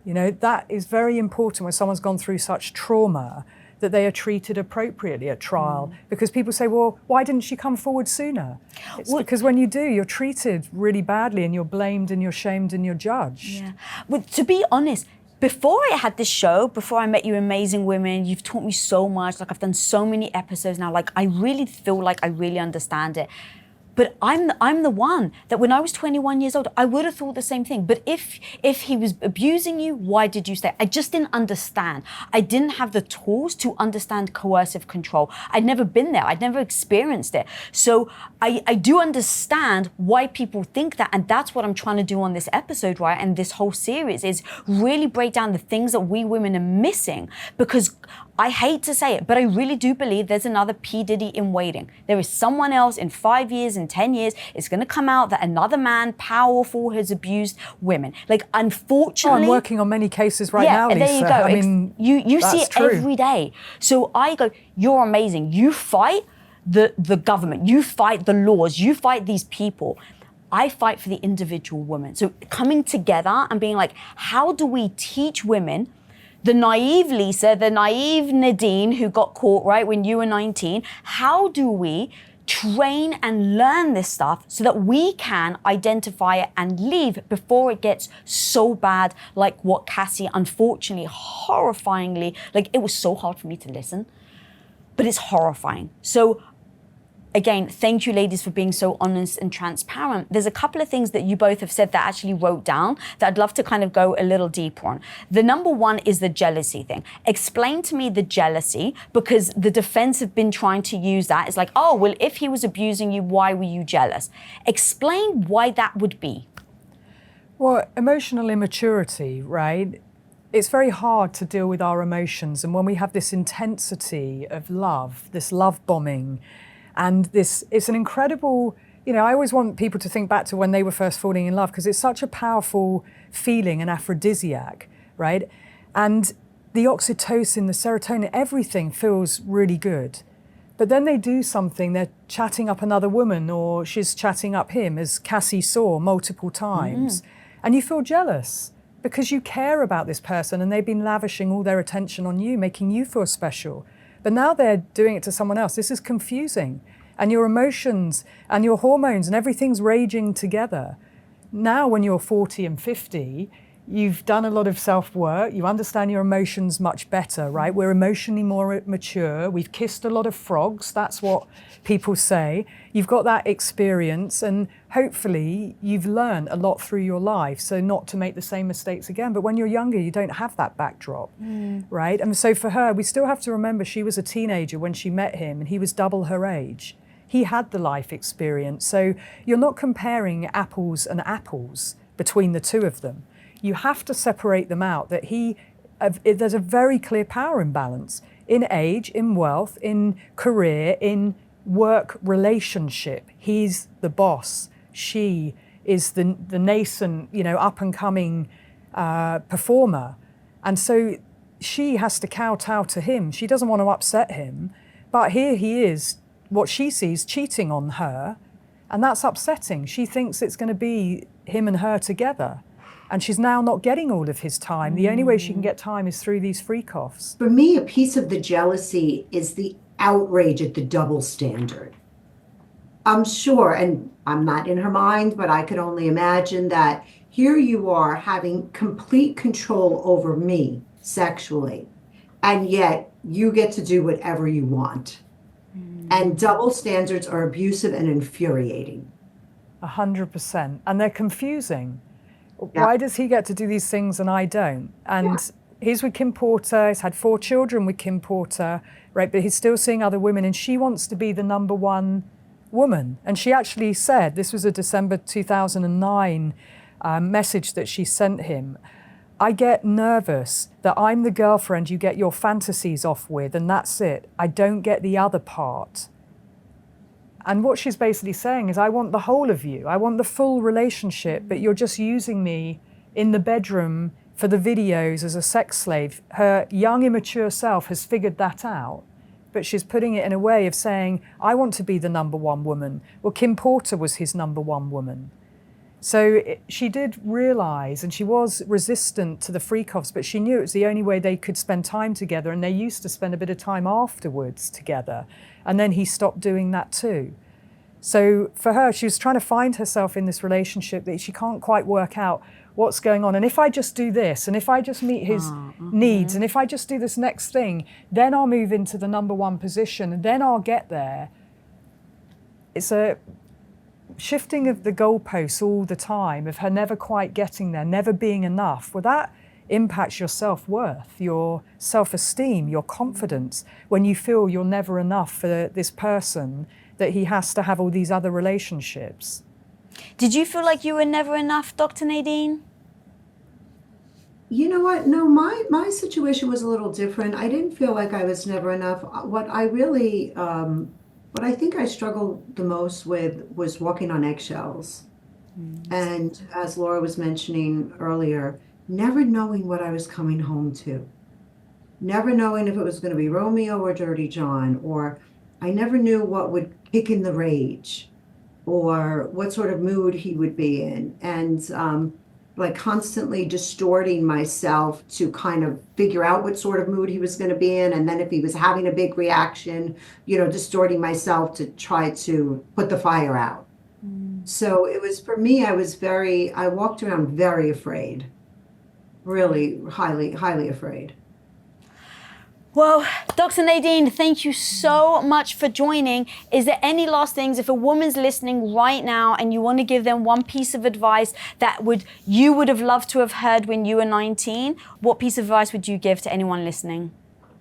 You know, that is very important when someone's gone through such trauma, that they are treated appropriately at trial. Because people say, well, why didn't she come forward sooner? It's because when you do, you're treated really badly and you're blamed and you're shamed and you're judged. Yeah. Well, to be honest, before I had this show, before I met you amazing women, you've taught me so much. Like, I've done so many episodes now. Like, I really feel like I really understand it. But I'm the one that when I was 21 years old, I would have thought the same thing. But if he was abusing you, why did you stay? I just didn't understand. I didn't have the tools to understand coercive control. I'd never been there. I'd never experienced it. So I do understand why people think that. And that's what I'm trying to do on this episode, right? And this whole series is really break down the things that we women are missing. Because I hate to say it, but I really do believe there's another P. Diddy in waiting. There is someone else in 5 years, in 10 years, it's going to come out that another man, powerful, has abused women. Like, unfortunately... I'm working on many cases right now, Lisa. There you go. I mean, you see it true. every day. So I go, you're amazing. You fight the government. You fight the laws. You fight these people. I fight for the individual woman. So coming together and being like, how do we teach women, the naive Lisa, the naive Nadine who got caught, right, when you were 19, how do we train and learn this stuff so that we can identify it and leave before it gets so bad, like what Cassie, unfortunately, horrifyingly, like, it was so hard for me to listen, but it's horrifying. So again, thank you ladies for being so honest and transparent. There's a couple of things that you both have said that I actually wrote down that I'd love to kind of go a little deeper on. The number one is the jealousy thing. Explain to me the jealousy, because the defense have been trying to use that. It's like, oh, well, if he was abusing you, why were you jealous? Explain why that would be. Well, emotional immaturity, right? It's very hard to deal with our emotions. And when we have this intensity of love, this love bombing, and this, it's an incredible, you know, I always want people to think back to when they were first falling in love, because it's such a powerful feeling, an aphrodisiac, right? And the oxytocin, the serotonin, everything feels really good. But then they do something, they're chatting up another woman, or she's chatting up him, as Cassie saw multiple times. And you feel jealous because you care about this person and they've been lavishing all their attention on you, making you feel special. But now they're doing it to someone else. This is confusing. And your emotions and your hormones and everything's raging together. Now when you're 40 and 50, you've done a lot of self-work, you understand your emotions much better, right? We're emotionally more mature, we've kissed a lot of frogs, that's what people say. You've got that experience and hopefully you've learned a lot through your life, so not to make the same mistakes again. But when you're younger, you don't have that backdrop, right? And so for her, we still have to remember she was a teenager when she met him and he was double her age. He had the life experience, so you're not comparing apples and apples between the two of them. You have to separate them out, that there's a very clear power imbalance in age, in wealth, in career, in work relationship. He's the boss. She is the nascent, you know, up and coming performer. And so she has to kowtow to him. She doesn't want to upset him, but here he is, what she sees, cheating on her. And that's upsetting. She thinks it's going to be him and her together. And she's now not getting all of his time. The only way she can get time is through these freak-offs. For me, a piece of the jealousy is the outrage at the double standard. I'm sure, and I'm not in her mind, but I could only imagine that here you are having complete control over me sexually, and yet you get to do whatever you want. And double standards are abusive and infuriating. 100%. And they're confusing. Yeah. Why does he get to do these things and I don't? And he's with Kim Porter, he's had 4 children with Kim Porter, right? But he's still seeing other women and she wants to be the number one woman. And she actually said, this was a December 2009 message that she sent him, I get nervous that I'm the girlfriend you get your fantasies off with and that's it. I don't get the other part. And what she's basically saying is, I want the whole of you. I want the full relationship, but you're just using me in the bedroom for the videos as a sex slave. Her young, immature self has figured that out, but she's putting it in a way of saying, I want to be the number one woman. Well, Kim Porter was his number one woman. So she did realize, and she was resistant to the freak-offs, but she knew it was the only way they could spend time together, and they used to spend a bit of time afterwards together. And then he stopped doing that too. So for her, she was trying to find herself in this relationship that she can't quite work out what's going on. And if I just do this, and if I just meet his needs, and if I just do this next thing, then I'll move into the number one position, and then I'll get there. It's a shifting of the goalposts all the time, of her never quite getting there, never being enough. Well, that impacts your self-worth, your self-esteem, your confidence, when you feel you're never enough for this person, that he has to have all these other relationships. Did you feel like you were never enough, Dr. Nadine? You know what? No, my situation was a little different. I didn't feel like I was never enough. What I think I struggled the most with was walking on eggshells. And as Laura was mentioning earlier, never knowing what I was coming home to. Never knowing if it was going to be Romeo or Dirty John, or I never knew what would kick in the rage or what sort of mood he would be in. And like constantly distorting myself to kind of figure out what sort of mood he was going to be in. And then if he was having a big reaction, you know, distorting myself to try to put the fire out. So it was, for me, I walked around very afraid, really highly, highly afraid. Well, Dr. Nadine, thank you so much for joining. Is there any last things, if a woman's listening right now and you want to give them one piece of advice that you would have loved to have heard when you were 19, what piece of advice would you give to anyone listening?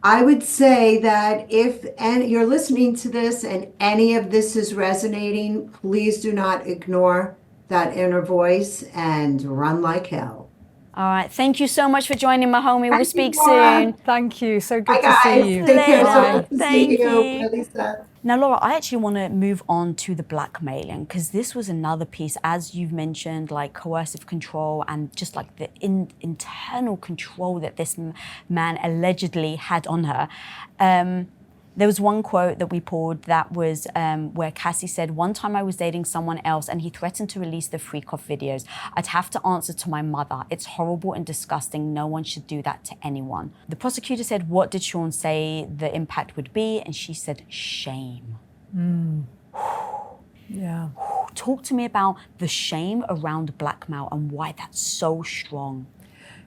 I would say that if you're listening to this and any of this is resonating, please do not ignore that inner voice and run like hell. All right. Thank you so much for joining, my homie. We'll speak Laura. soon. Thank you. So Bye, good to guys. see you. Take care. So Later. good to Thank see you. you. Bye, Lisa. Now, Laura, I actually want to move on to the blackmailing, because this was another piece, as you've mentioned, like coercive control and just like the internal control that this man allegedly had on her. There was one quote that we pulled that was where Cassie said, "One time I was dating someone else and he threatened to release the freak-off videos. I'd have to answer to my mother. It's horrible and disgusting. No one should do that to anyone." The prosecutor said, "What did Sean say the impact would be?" And she said, "Shame." Yeah. Talk to me about the shame around blackmail and why that's so strong.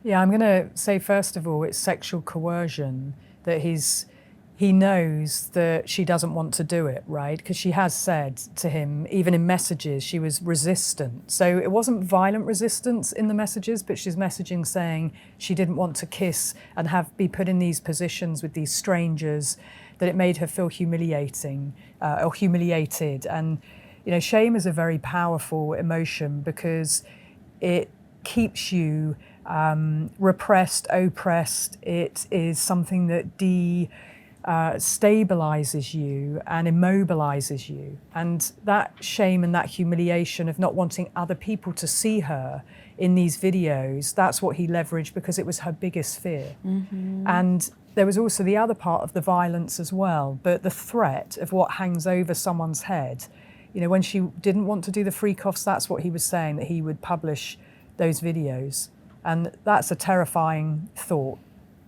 Yeah, I'm going to say, first of all, it's sexual coercion, that he knows that she doesn't want to do it, right? Because she has said to him, even in messages, she was resistant. So it wasn't violent resistance in the messages, but she's messaging saying she didn't want to kiss and be put in these positions with these strangers, that it made her feel humiliated. And, you know, shame is a very powerful emotion because it keeps you repressed, oppressed. It is something that stabilizes you and immobilizes you. And that shame and that humiliation of not wanting other people to see her in these videos, that's what he leveraged because it was her biggest fear. Mm-hmm. And there was also the other part of the violence as well, but the threat of what hangs over someone's head. You know, when she didn't want to do the freak-offs, that's what he was saying, that he would publish those videos. And that's a terrifying thought,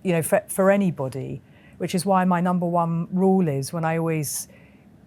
you know, for anybody, which is why my number one rule is when I always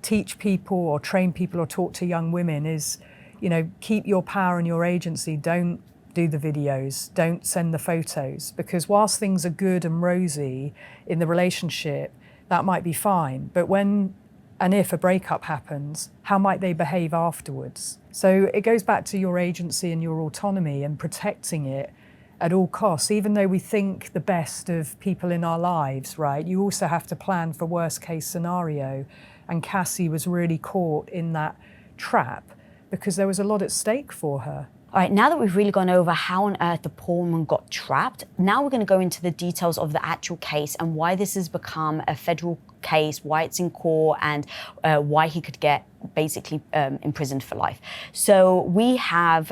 teach people or train people or talk to young women is, you know, keep your power and your agency. Don't do the videos, don't send the photos, because whilst things are good and rosy in the relationship, that might be fine. But when and if a breakup happens, how might they behave afterwards? So it goes back to your agency and your autonomy and protecting it at all costs. Even though we think the best of people in our lives, right? You also have to plan for worst case scenario. And Cassie was really caught in that trap because there was a lot at stake for her. All right, now that we've really gone over how on earth the poor woman got trapped, now we're going to go into the details of the actual case and why this has become a federal case, why it's in court, and why he could get basically imprisoned for life. So we have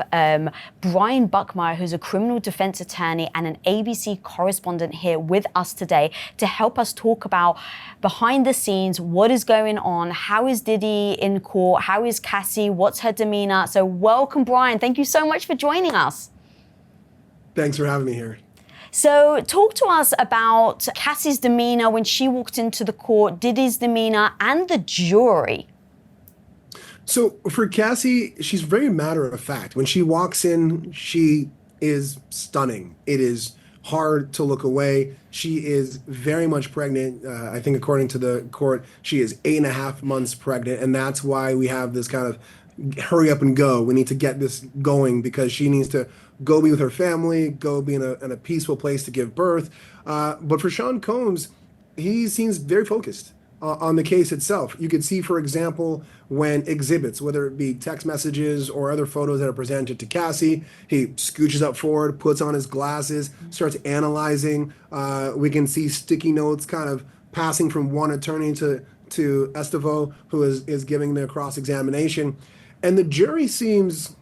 Brian Buckmire, who's a criminal defense attorney and an ABC correspondent here with us today to help us talk about behind the scenes, what is going on, how is Diddy in court, how is Cassie, what's her demeanor. So welcome, Brian. Thank you so much for joining us. Thanks for having me here. So talk to us about Cassie's demeanor when she walked into the court, Diddy's demeanor, and the jury. So for Cassie, she's very matter of fact. When she walks in, she is stunning. It is hard to look away. She is very much pregnant. I think according to the court, she is 8.5 months pregnant. And that's why we have this kind of hurry up and go. We need to get this going because she needs to go be with her family, go be in a peaceful place to give birth. But for Sean Combs, he seems very focused on the case itself. You could see, for example, when exhibits, whether it be text messages or other photos that are presented to Cassie, he scooches up forward, puts on his glasses, starts analyzing. We can see sticky notes kind of passing from one attorney to Estevo, who is giving their cross-examination. And the jury seems,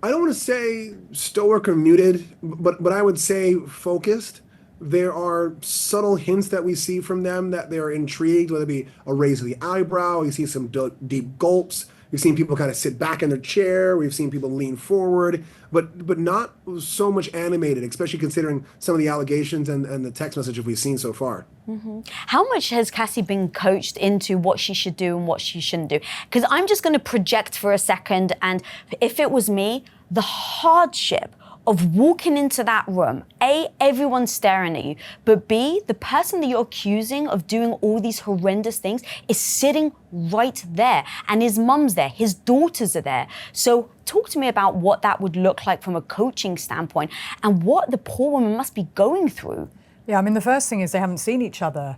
I don't want to say stoic or muted, but I would say focused. There are subtle hints that we see from them that they're intrigued, whether it be a raise of the eyebrow, you see some deep gulps. We've seen people kind of sit back in their chair. We've seen people lean forward, but not so much animated, especially considering some of the allegations and the text messages we've seen so far. Mm-hmm. How much has Cassie been coached into what she should do and what she shouldn't do? Because I'm just going to project for a second, and if it was me, the hardship of walking into that room. A, everyone's staring at you, but B, the person that you're accusing of doing all these horrendous things is sitting right there, and his mum's there, his daughters are there. So talk to me about what that would look like from a coaching standpoint and what the poor woman must be going through. Yeah, I mean, the first thing is they haven't seen each other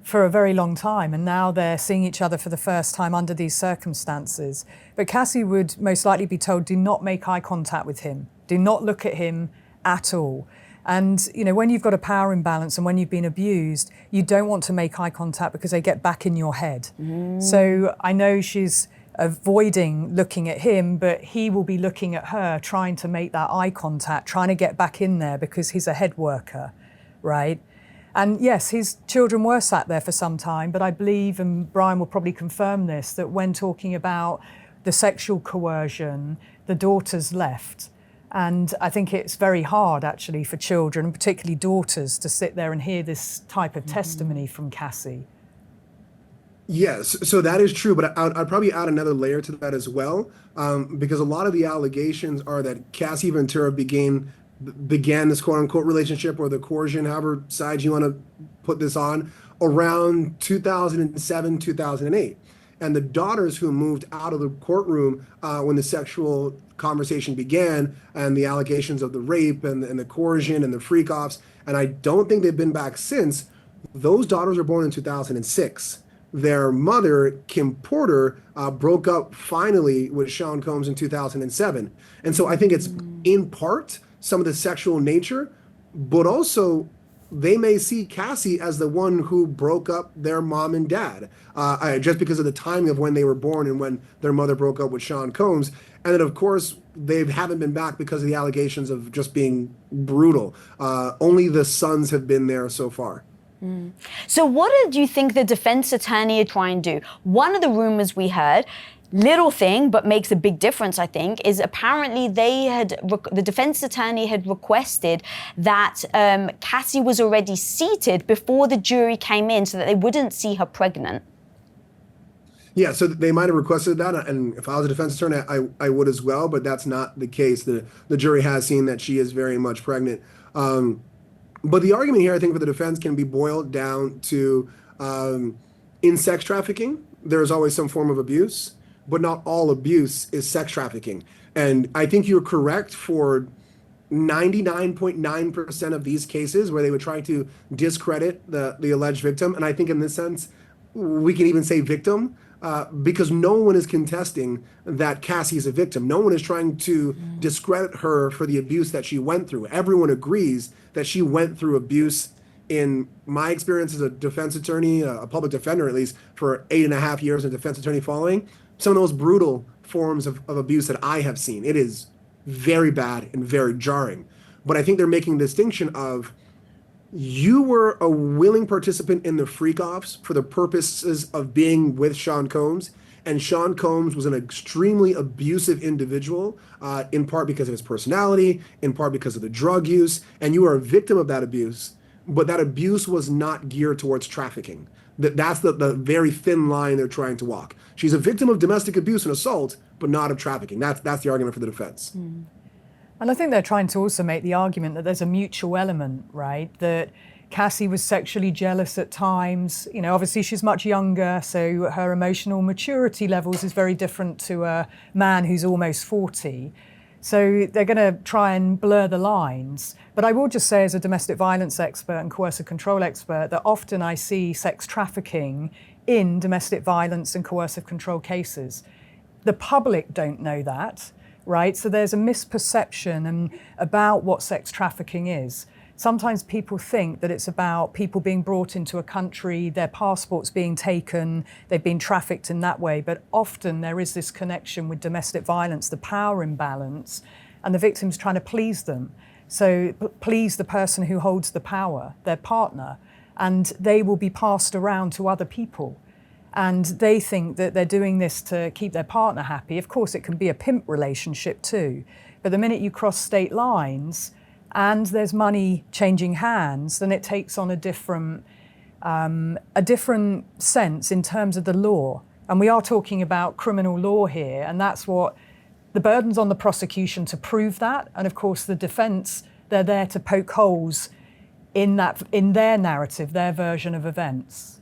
for a very long time, and now they're seeing each other for the first time under these circumstances. But Cassie would most likely be told, do not make eye contact with him. Do not look at him at all. And, you know, when you've got a power imbalance and when you've been abused, you don't want to make eye contact because they get back in your head. So I know she's avoiding looking at him, but he will be looking at her, trying to make that eye contact, trying to get back in there because he's a head worker, right? And yes, his children were sat there for some time, but I believe, and Brian will probably confirm this, that when talking about the sexual coercion, the daughters left. And I think it's very hard actually for children, particularly daughters, to sit there and hear this type of testimony from Cassie. Yes, so that is true, but I'd probably add another layer to that as well, because a lot of the allegations are that Cassie Ventura began this quote-unquote relationship, or the coercion, however side you want to put this on, around 2007, 2008. And the daughters who moved out of the courtroom when the sexual conversation began, and the allegations of the rape and the coercion and the freak-offs, and I don't think they've been back since, those daughters were born in 2006. Their mother, Kim Porter, broke up finally with Sean Combs in 2007. And so I think it's in part some of the sexual nature, but also they may see Cassie as the one who broke up their mom and dad, just because of the timing of when they were born and when their mother broke up with Sean Combs. And then, of course, they haven't been back because of the allegations of just being brutal. Only the sons have been there so far. So what did you think the defense attorney would try and do? One of the rumors we heard, little thing, but makes a big difference, I think, is apparently the defense attorney had requested that Cassie was already seated before the jury came in so that they wouldn't see her pregnant. Yeah, so they might have requested that, and if I was a defense attorney, I would as well, but that's not the case. The jury has seen that she is very much pregnant. But the argument here, I think, for the defense can be boiled down to in sex trafficking, there's always some form of abuse, but not all abuse is sex trafficking. And I think you're correct for 99.9% of these cases where they would try to discredit the alleged victim. And I think in this sense, we can even say victim, because no one is contesting that Cassie is a victim. No one is trying to discredit her for the abuse that she went through. Everyone agrees that she went through abuse. In my experience as a defense attorney, a public defender at least, for 8.5 years, a defense attorney following, some of the most brutal forms of abuse that I have seen. It is very bad and very jarring. But I think they're making a distinction of, you were a willing participant in the freak-offs for the purposes of being with Sean Combs, and Sean Combs was an extremely abusive individual, in part because of his personality, in part because of the drug use, and you are a victim of that abuse, but that abuse was not geared towards trafficking. That's the very thin line they're trying to walk. She's a victim of domestic abuse and assault, but not of trafficking. That's the argument for the defense. And I think they're trying to also make the argument that there's a mutual element, right? That Cassie was sexually jealous at times. You know, obviously she's much younger, so her emotional maturity levels is very different to a man who's almost 40. So they're going to try and blur the lines. But I will just say, as a domestic violence expert and coercive control expert, that often I see sex trafficking in domestic violence and coercive control cases. The public don't know that, right? So there's a misperception about what sex trafficking is. Sometimes people think that it's about people being brought into a country, their passports being taken, they've been trafficked in that way. But often there is this connection with domestic violence, the power imbalance, and the victim's trying to please them. So please the person who holds the power, their partner, and they will be passed around to other people. And they think that they're doing this to keep their partner happy. Of course, it can be a pimp relationship too. But the minute you cross state lines, and there's money changing hands, then it takes on a different sense in terms of the law. And we are talking about criminal law here, and that's what the burden's on the prosecution to prove that. And of course, the defense, they're there to poke holes in their narrative, their version of events.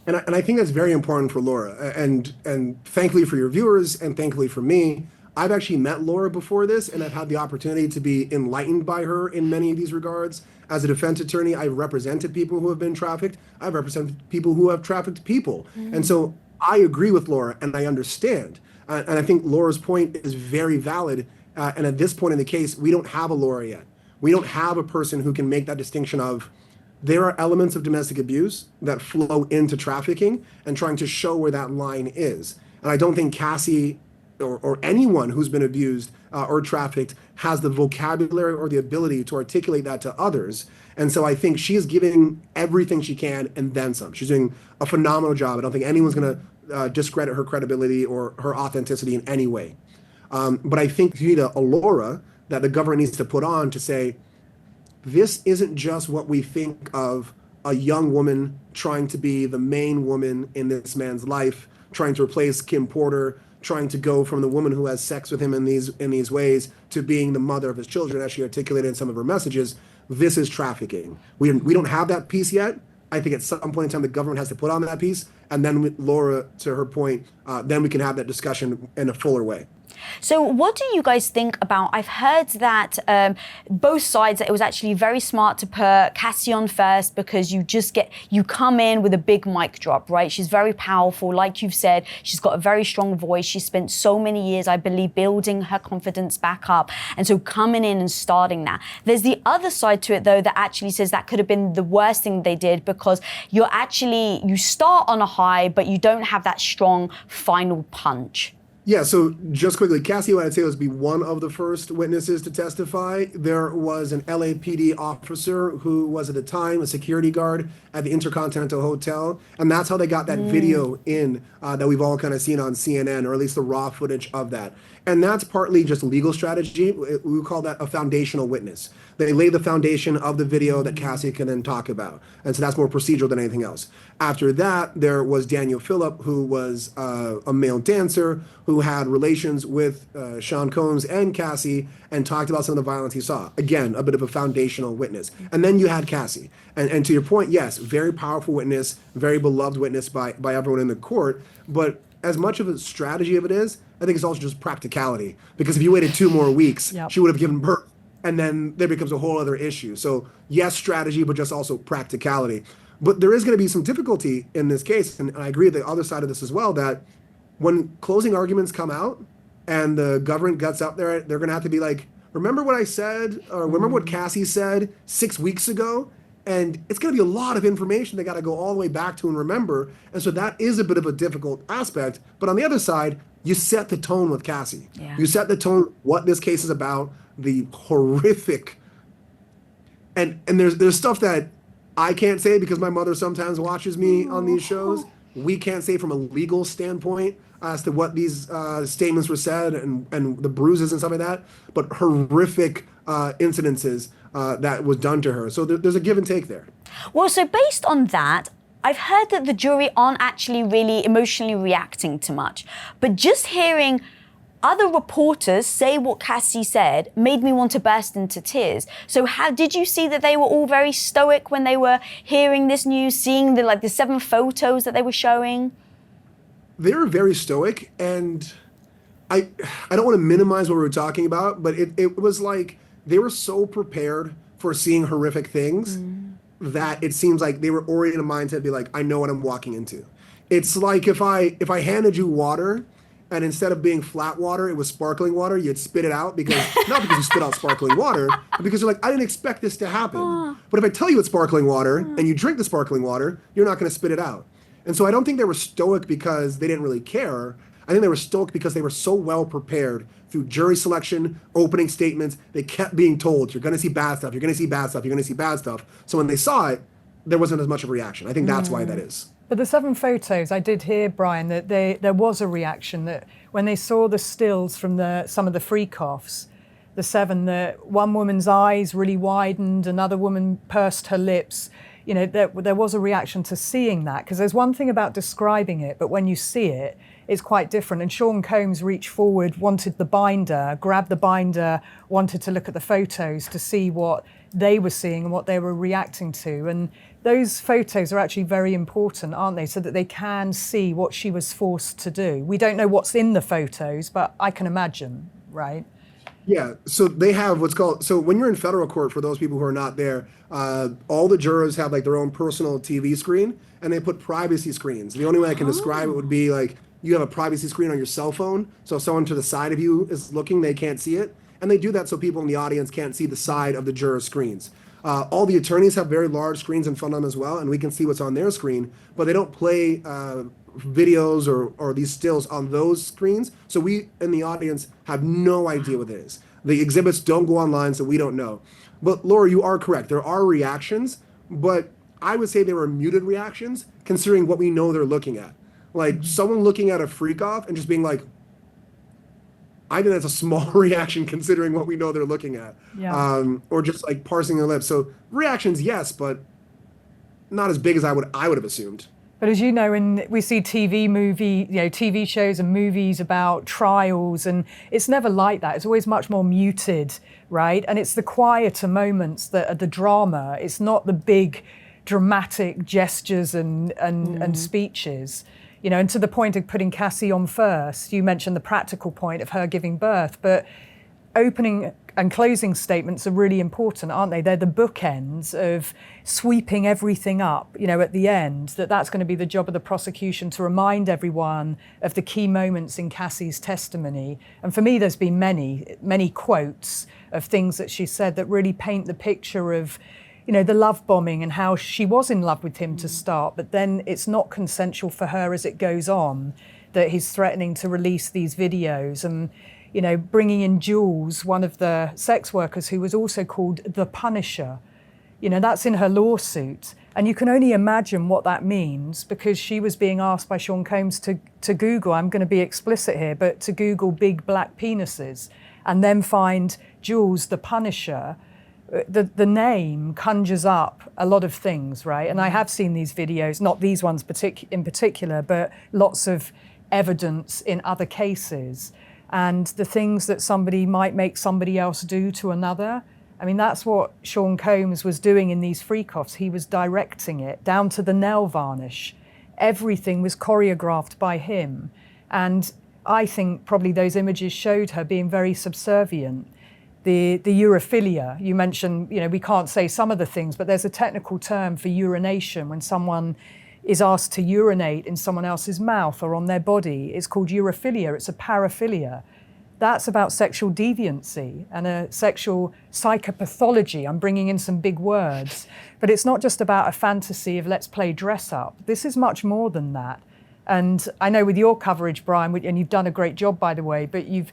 And I think that's very important for Laura. And thankfully for your viewers, and thankfully for me, I've actually met Laura before this, and I've had the opportunity to be enlightened by her in many of these regards. As a defense attorney, I've represented people who have been trafficked. I've represented people who have trafficked people. And so I agree with Laura, and I understand. And I think Laura's point is very valid. And at this point in the case, we don't have a Laura yet. We don't have a person who can make that distinction of there are elements of domestic abuse that flow into trafficking and trying to show where that line is. And I don't think Cassie or anyone who's been abused or trafficked has the vocabulary or the ability to articulate that to others. And so I think she is giving everything she can and then some. She's doing a phenomenal job. I don't think anyone's going to discredit her credibility or her authenticity in any way. But I think you need a Laura that the government needs to put on to say, this isn't just what we think of a young woman trying to be the main woman in this man's life, trying to replace Kim Porter, trying to go from the woman who has sex with him in these ways to being the mother of his children, as she articulated in some of her messages. This is trafficking. We don't have that piece yet. I think at some point in time, the government has to put on that piece. And then Laura, to her point, then we can have that discussion in a fuller way. So what do you guys think about, I've heard that both sides, that it was actually very smart to put Cassie on first because you come in with a big mic drop, right? She's very powerful. Like you've said, she's got a very strong voice. She spent so many years, I believe, building her confidence back up. And so coming in and starting that. There's the other side to it, though, that actually says that could have been the worst thing they did because you start on a high, but you don't have that strong final punch. Yeah, so just quickly, Cassie, what I'd say was be one of the first witnesses to testify. There was an LAPD officer who was at the time a security guard at the Intercontinental Hotel, and that's how they got that video in that we've all kind of seen on CNN, or at least the raw footage of that. And that's partly just legal strategy. We call that a foundational witness. They lay the foundation of the video that Cassie can then talk about. And so that's more procedural than anything else. After that, there was Daniel Phillip, who was a male dancer who had relations with Sean Combs and Cassie and talked about some of the violence he saw. Again, a bit of a foundational witness. And then you had Cassie. And to your point, yes, very powerful witness, very beloved witness by everyone in the court. But as much of a strategy of it is, I think it's also just practicality. Because if you waited 2 more weeks, she would have given birth. And then there becomes a whole other issue. So yes, strategy, but just also practicality. But there is going to be some difficulty in this case. And I agree with the other side of this as well, that when closing arguments come out and the government gets up there, they're going to have to be like, remember what I said, or remember what Cassie said 6 weeks ago? And it's going to be a lot of information they got to go all the way back to and remember. And so that is a bit of a difficult aspect. But on the other side, you set the tone with Cassie. Yeah. You set the tone, what this case is about, the horrific, and there's stuff that I can't say because my mother sometimes watches me on these shows. We can't say from a legal standpoint as to what these statements were said and the bruises and stuff like that, but horrific incidences that was done to her. So there's a give and take there. Well, so based on that, I've heard that the jury aren't actually really emotionally reacting to much, but just hearing other reporters say what Cassie said made me want to burst into tears. So how did you see that they were all very stoic when they were hearing this news, seeing the 7 photos that they were showing? They were very stoic, and I don't want to minimize what we were talking about, but it was like they were so prepared for seeing horrific things that it seems like they were already in a mindset to be like, I know what I'm walking into. It's like if I handed you water, and instead of being flat water, it was sparkling water, you'd spit it out because, not because you spit out sparkling water, but because you're like, I didn't expect this to happen. But if I tell you it's sparkling water and you drink the sparkling water, you're not gonna spit it out. And so I don't think they were stoic because they didn't really care. I think they were stoic because they were so well prepared through jury selection, opening statements. They kept being told, you're gonna see bad stuff, you're gonna see bad stuff, you're gonna see bad stuff. So when they saw it, there wasn't as much of a reaction. I think that's why that is. But the 7 photos, I did hear, Brian, that there was a reaction that when they saw the stills from some of the freak-offs, the 7, that one woman's eyes really widened, another woman pursed her lips. You know, there was a reaction to seeing that, because there's one thing about describing it, but when you see it, it's quite different. And Sean Combs reached forward, wanted the binder, grabbed the binder, wanted to look at the photos to see what they were seeing and what they were reacting to. And those photos are actually very important, aren't they? So that they can see what she was forced to do. We don't know what's in the photos, but I can imagine, right? Yeah, so they have what's called, so when you're in federal court, for those people who are not there, all the jurors have like their own personal TV screen, and they put privacy screens. The only way I can describe it would be like you have a privacy screen on your cell phone, so if someone to the side of you is looking, they can't see it. And they do that so people in the audience can't see the side of the jurors' screens. All the attorneys have very large screens in front of them as well, and we can see what's on their screen, but they don't play videos or these stills on those screens. So we in the audience have no idea what it is. The exhibits don't go online, so we don't know. But Laura, you are correct. There are reactions, but I would say they were muted reactions considering what we know they're looking at. Like someone looking at a freak off and just being like, I think that's a small reaction considering what we know they're looking at. Yeah. Or just like parsing their lips. So reactions, yes, but not as big as I would have assumed. But as you know, we see TV shows and movies about trials, and it's never like that. It's always much more muted, right? And it's the quieter moments that are the drama. It's not the big dramatic gestures and speeches. You know, and to the point of putting Cassie on first, you mentioned the practical point of her giving birth, but opening and closing statements are really important, aren't they? They're the bookends of sweeping everything up, you know, at the end, that's going to be the job of the prosecution to remind everyone of the key moments in Cassie's testimony. And for me, there's been many quotes of things that she said that really paint the picture of, you know, the love bombing and how she was in love with him to start, but then it's not consensual for her as it goes on, that he's threatening to release these videos and, you know, bringing in Jules, one of the sex workers who was also called the Punisher. You know, that's in her lawsuit. And you can only imagine what that means because she was being asked by Sean Combs to Google, I'm going to be explicit here, but to Google big black penises and then find Jules the Punisher. The name conjures up a lot of things, right? And I have seen these videos, not these ones in particular, but lots of evidence in other cases. And the things that somebody might make somebody else do to another. I mean, that's what Sean Combs was doing in these freak-offs. He was directing it down to the nail varnish. Everything was choreographed by him. And I think probably those images showed her being very subservient. The urophilia, you mentioned, you know, we can't say some of the things, but there's a technical term for urination when someone is asked to urinate in someone else's mouth or on their body. It's called urophilia, it's a paraphilia. That's about sexual deviancy and a sexual psychopathology. I'm bringing in some big words, but it's not just about a fantasy of let's play dress up. This is much more than that. And I know with your coverage, Brian, and you've done a great job, by the way, but you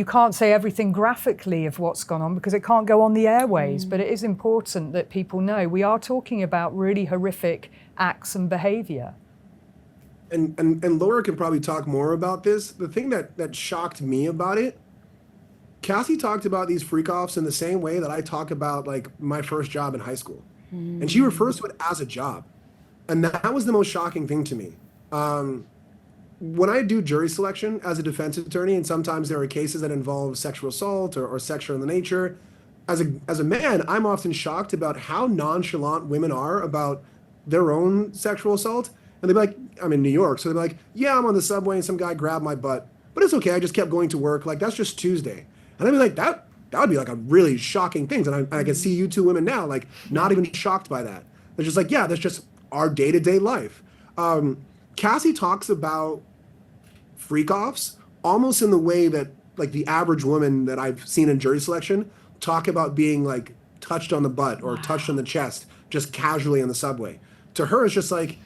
can't say everything graphically of what's gone on because it can't go on the airways, but it is important that people know we are talking about really horrific acts and behavior. And Laura can probably talk more about this. The thing that shocked me about it, Cassie talked about these freak-offs in the same way that I talk about like my first job in high school. And she refers to it as a job. And that was the most shocking thing to me. When I do jury selection as a defense attorney, and sometimes there are cases that involve sexual assault or sexual in the nature, as a man, I'm often shocked about how nonchalant women are about their own sexual assault. And they'd be like, I'm in New York, so they'd be like, yeah, I'm on the subway and some guy grabbed my butt, but it's okay, I just kept going to work, like that's just Tuesday. And I'd be like, that would be like a really shocking thing. And I can see you two women now, like not even shocked by that. They're just like, yeah, that's just our day-to-day life. Cassie talks about freak-offs almost in the way that like the average woman that I've seen in jury selection talk about being like touched on the butt or touched on the chest just casually in the subway. To her, it's just like,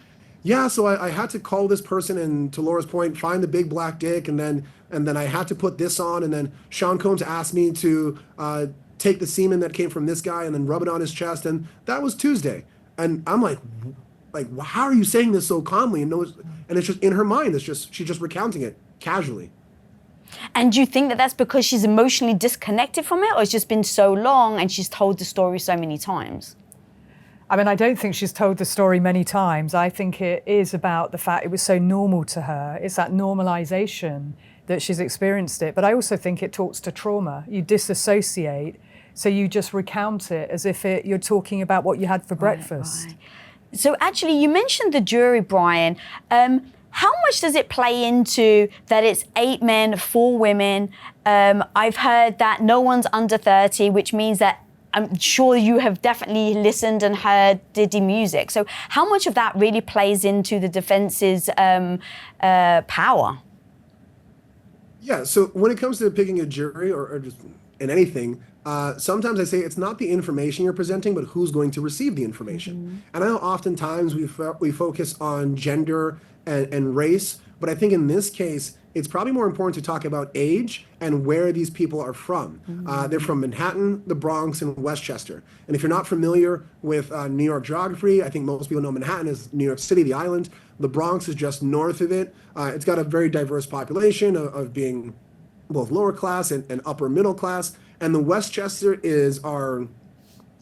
yeah, so I had to call this person and, to Laura's point, find the big black dick, and then I had to put this on, and then Sean Combs asked me to take the semen that came from this guy and then rub it on his chest, and that was Tuesday. And I'm like, how are you saying this so calmly? And it's just in her mind. It's just she's just recounting it casually. And do you think that that's because she's emotionally disconnected from it, or it's just been so long and she's told the story so many times? I mean, I don't think she's told the story many times. I think it is about the fact it was so normal to her. It's that normalization that she's experienced it. But I also think it talks to trauma. You disassociate, so you just recount it as if you're talking about what you had for breakfast. Right. So actually, you mentioned the jury, Brian. How much does it play into that it's 8 men, 4 women? I've heard that no one's under 30, which means that I'm sure you have definitely listened and heard Diddy music. So how much of that really plays into the defense's power? Yeah, so when it comes to picking a jury or just in anything, sometimes I say it's not the information you're presenting, but who's going to receive the information. And I know oftentimes we focus on gender and race, but I think in this case, it's probably more important to talk about age and where these people are from. They're from Manhattan, the Bronx, and Westchester. And if you're not familiar with New York geography, I think most people know Manhattan is New York City, the island. The Bronx is just north of it. It's got a very diverse population of being both lower class and upper middle class. And the Westchester is our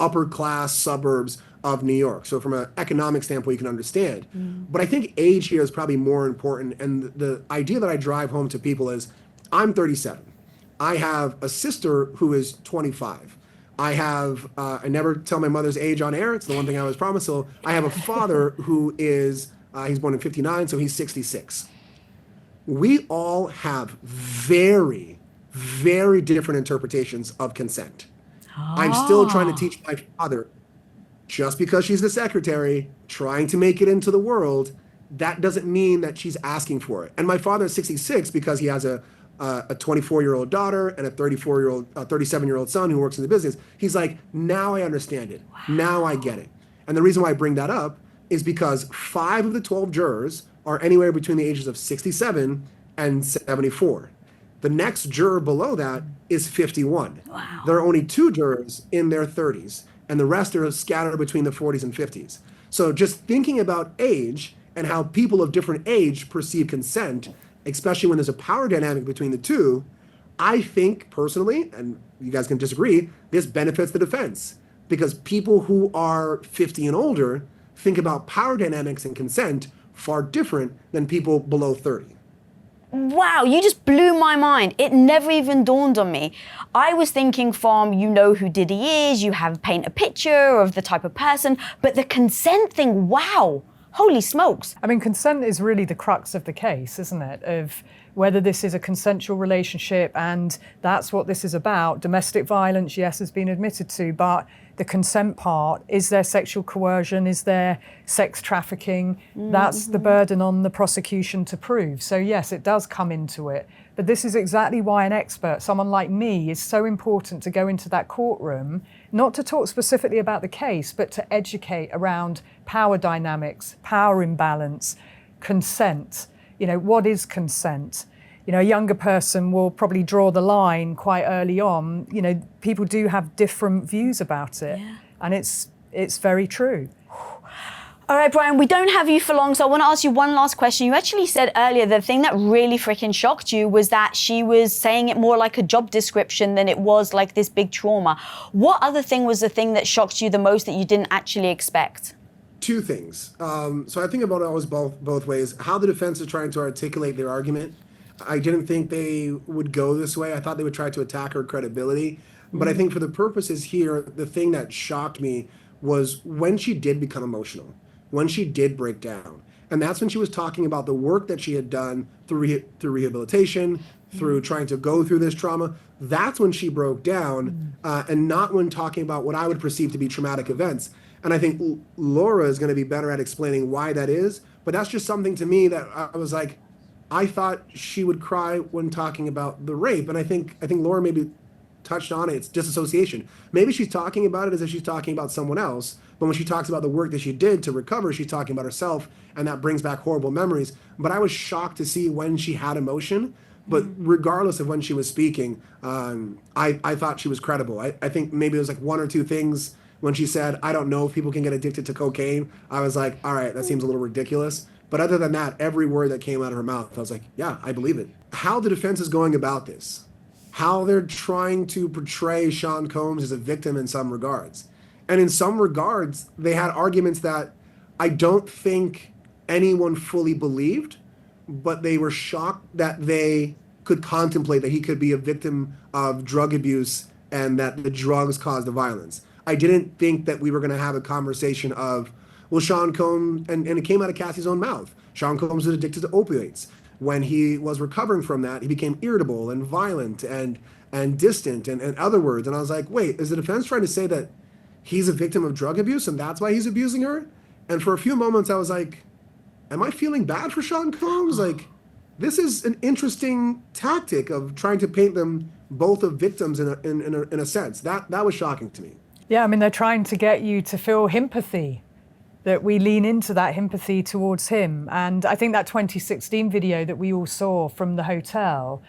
upper class suburbs of New York. So from an economic standpoint, you can understand. But I think age here is probably more important. And the idea that I drive home to people is I'm 37. I have a sister who is 25. I have, I never tell my mother's age on air. It's the one thing I was promised. So I have a father who is, he's born in 59, so he's 66. We all have very, very different interpretations of consent. I'm still trying to teach my father, just because she's the secretary trying to make it into the world, that doesn't mean that she's asking for it. And my father is 66 because he has a 24-year-old daughter and a 37-year-old son who works in the business. He's like, now I understand it. Wow. Now I get it. And the reason why I bring that up is because 5 of the 12 jurors are anywhere between the ages of 67 and 74. The next juror below that is 51. Wow. There are only 2 jurors in their 30s, and the rest are scattered between the 40s and 50s. So just thinking about age and how people of different age perceive consent, especially when there's a power dynamic between the two, I think personally, and you guys can disagree, this benefits the defense. Because people who are 50 and older think about power dynamics and consent far different than people below 30. Wow, you just blew my mind. It never even dawned on me. I was thinking from, you know who Diddy is, you have paint a picture of the type of person, but the consent thing, wow, holy smokes. I mean, consent is really the crux of the case, isn't it? Of whether this is a consensual relationship, and that's what this is about. Domestic violence, yes, has been admitted to, but the consent part, is there sexual coercion, is there sex trafficking? That's the burden on the prosecution to prove. So yes, it does come into it. But this is exactly why an expert, someone like me, is so important to go into that courtroom, not to talk specifically about the case, but to educate around power dynamics, power imbalance, consent. You know, what is consent? You know, a younger person will probably draw the line quite early on. You know, people do have different views about it. Yeah. And it's very true. All right, Brian, we don't have you for long, so I want to ask you one last question. You actually said earlier the thing that really freaking shocked you was that she was saying it more like a job description than it was like this big trauma. What other thing was the thing that shocked you the most that you didn't actually expect? 2 things. So I think about it always both ways. How the defense is trying to articulate their argument. I didn't think they would go this way. I thought they would try to attack her credibility. But I think for the purposes here, the thing that shocked me was when she did become emotional, when she did break down. And that's when she was talking about the work that she had done through rehabilitation, through trying to go through this trauma. That's when she broke down, and not when talking about what I would perceive to be traumatic events. And I think Laura is going to be better at explaining why that is. But that's just something to me that I was like, I thought she would cry when talking about the rape. And I think Laura maybe touched on it. It's disassociation. Maybe she's talking about it as if she's talking about someone else. But when she talks about the work that she did to recover, she's talking about herself. And that brings back horrible memories. But I was shocked to see when she had emotion. But regardless of when she was speaking, I thought she was credible. I think maybe it was like 1 or 2 things when she said, I don't know if people can get addicted to cocaine. I was like, all right, that seems a little ridiculous. But other than that, every word that came out of her mouth, I was like, yeah, I believe it. How the defense is going about this, how they're trying to portray Sean Combs as a victim in some regards. And in some regards, they had arguments that I don't think anyone fully believed, but they were shocked that they could contemplate that he could be a victim of drug abuse and that the drugs caused the violence. I didn't think that we were going to have a conversation of, well, Sean Combs, and it came out of Cassie's own mouth. Sean Combs was addicted to opioids. When he was recovering from that, he became irritable and violent and distant and other words. And I was like, wait, is the defense trying to say that he's a victim of drug abuse and that's why he's abusing her? And for a few moments, I was like, am I feeling bad for Sean Combs? Like, this is an interesting tactic of trying to paint them both as victims in a sense. That was shocking to me. Yeah, I mean, they're trying to get you to feel sympathy, that we lean into that sympathy towards him. And I think that 2016 video that we all saw from the hotel,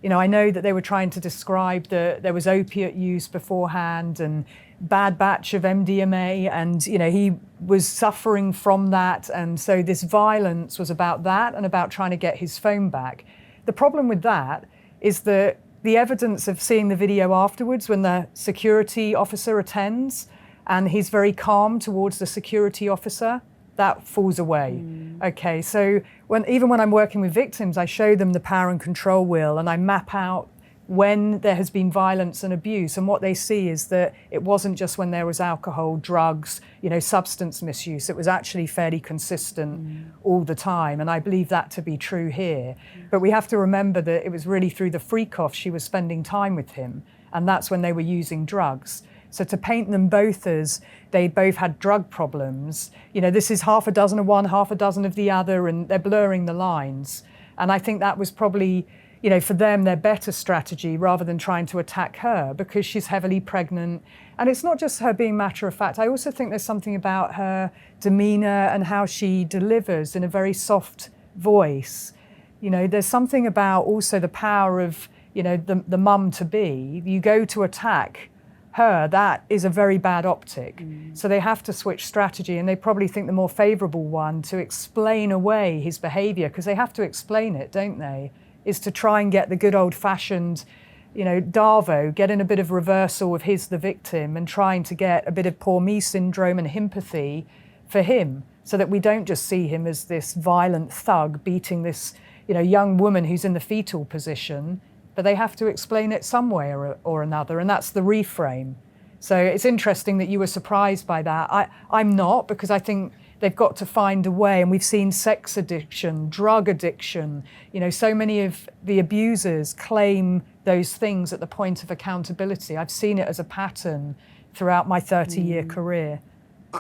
you know, I know that they were trying to describe that there was opiate use beforehand and bad batch of MDMA, and, you know, he was suffering from that. And so this violence was about that and about trying to get his phone back. The problem with that is that the evidence of seeing the video afterwards, when the security officer attends and he's very calm towards the security officer, that falls away. Okay, so even when I'm working with victims, I show them the power and control wheel and I map out when there has been violence and abuse, and what they see is that it wasn't just when there was alcohol, drugs, you know, substance misuse. It was actually fairly consistent all the time, and I believe that to be true here. But we have to remember that it was really through the freak-off she was spending time with him, and that's when they were using drugs. So to paint them both as they both had drug problems, you know, this is half a dozen of one, half a dozen of the other, and they're blurring the lines. And I think that was probably, you know, for them, their better strategy rather than trying to attack her because she's heavily pregnant. And it's not just her being matter of fact. I also think there's something about her demeanor and how she delivers in a very soft voice. You know, there's something about also the power of, you know, the mum to be. You go to attack her, that is a very bad optic. So they have to switch strategy, and they probably think the more favorable one to explain away his behavior, because they have to explain it, don't they? Is to try and get the good old-fashioned, you know, Darvo, getting a bit of reversal of his the victim and trying to get a bit of poor me syndrome and sympathy for him, so that we don't just see him as this violent thug beating this, you know, young woman who's in the fetal position, but they have to explain it some way or another, and that's the reframe. So it's interesting that you were surprised by that. I'm not, because I think they've got to find a way, and we've seen sex addiction, drug addiction, you know, so many of the abusers claim those things at the point of accountability. I've seen it as a pattern throughout my 30-year career.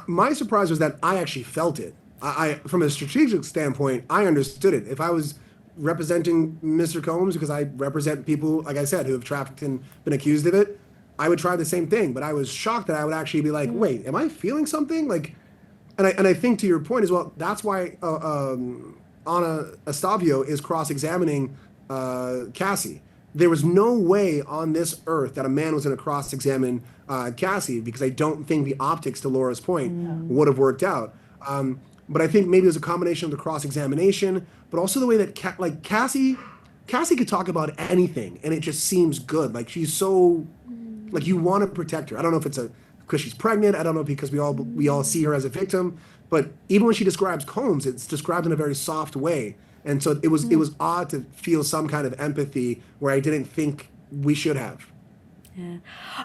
My surprise was that I actually felt it. I from a strategic standpoint, I understood it. If I was representing Mr. Combs, because I represent people, like I said, who have trafficked and been accused of it, I would try the same thing. But I was shocked that I would actually be like, wait, am I feeling something? Like, and I think to your point as well, that's why Anna Estavio is cross-examining Cassie. There was no way on this earth that a man was going to cross-examine Cassie, because I don't think the optics, to Laura's point, would have worked out. But I think maybe it was a combination of the cross-examination, but also the way that Cassie could talk about anything, and it just seems good. Like, she's so, like, you want to protect her. I don't know if it's because she's pregnant. I don't know because we all see her as a victim. But even when she describes Combs, it's described in a very soft way. And so it was odd to feel some kind of empathy where I didn't think we should have. Yeah.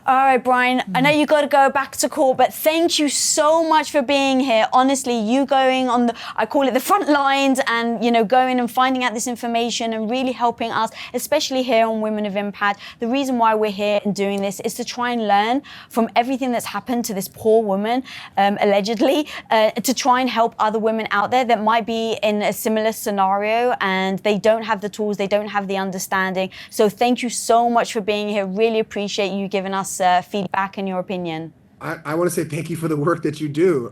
All right, Brian, I know you got to go back to court, but thank you so much for being here. Honestly, you going on I call it the front lines, and, you know, going and finding out this information and really helping us, especially here on Women of Impact. The reason why we're here and doing this is to try and learn from everything that's happened to this poor woman, allegedly, to try and help other women out there that might be in a similar scenario and they don't have the tools, they don't have the understanding. So thank you so much for being here. Really appreciate you giving us feedback and your opinion. I want to say thank you for the work that you do.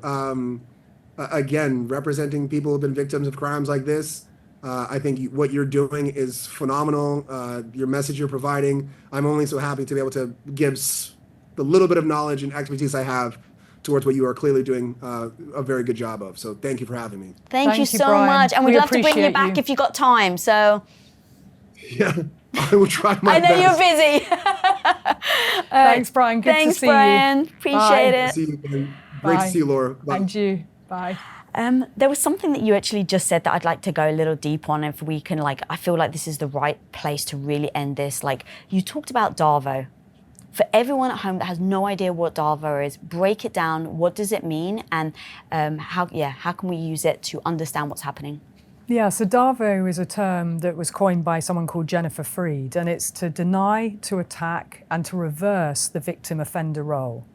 Again, representing people who have been victims of crimes like this, I think what you're doing is phenomenal. Your message you're providing, I'm only so happy to be able to give the little bit of knowledge and expertise I have towards what you are clearly doing a very good job of. So thank you for having me. Thank you so Brian. much. And we'd love to bring you back you. if you got time. So yeah. I will try my I know best. you're busy. Thanks, Brian. Good Thanks, to see Brian. you. Appreciate Bye. it. See you again. Great to Bye. see you, Laura. Bye. And you. Bye. There was something that you actually just said that I'd like to go a little deep on, if we can, like, I feel like this is the right place to really end this. Like, you talked about Darvo. For everyone at home that has no idea what Darvo is, break it down. What does it mean, and how can we use it to understand what's happening? Yeah, so Darvo is a term that was coined by someone called Jennifer Freed, and it's to deny, to attack, and to reverse the victim-offender role.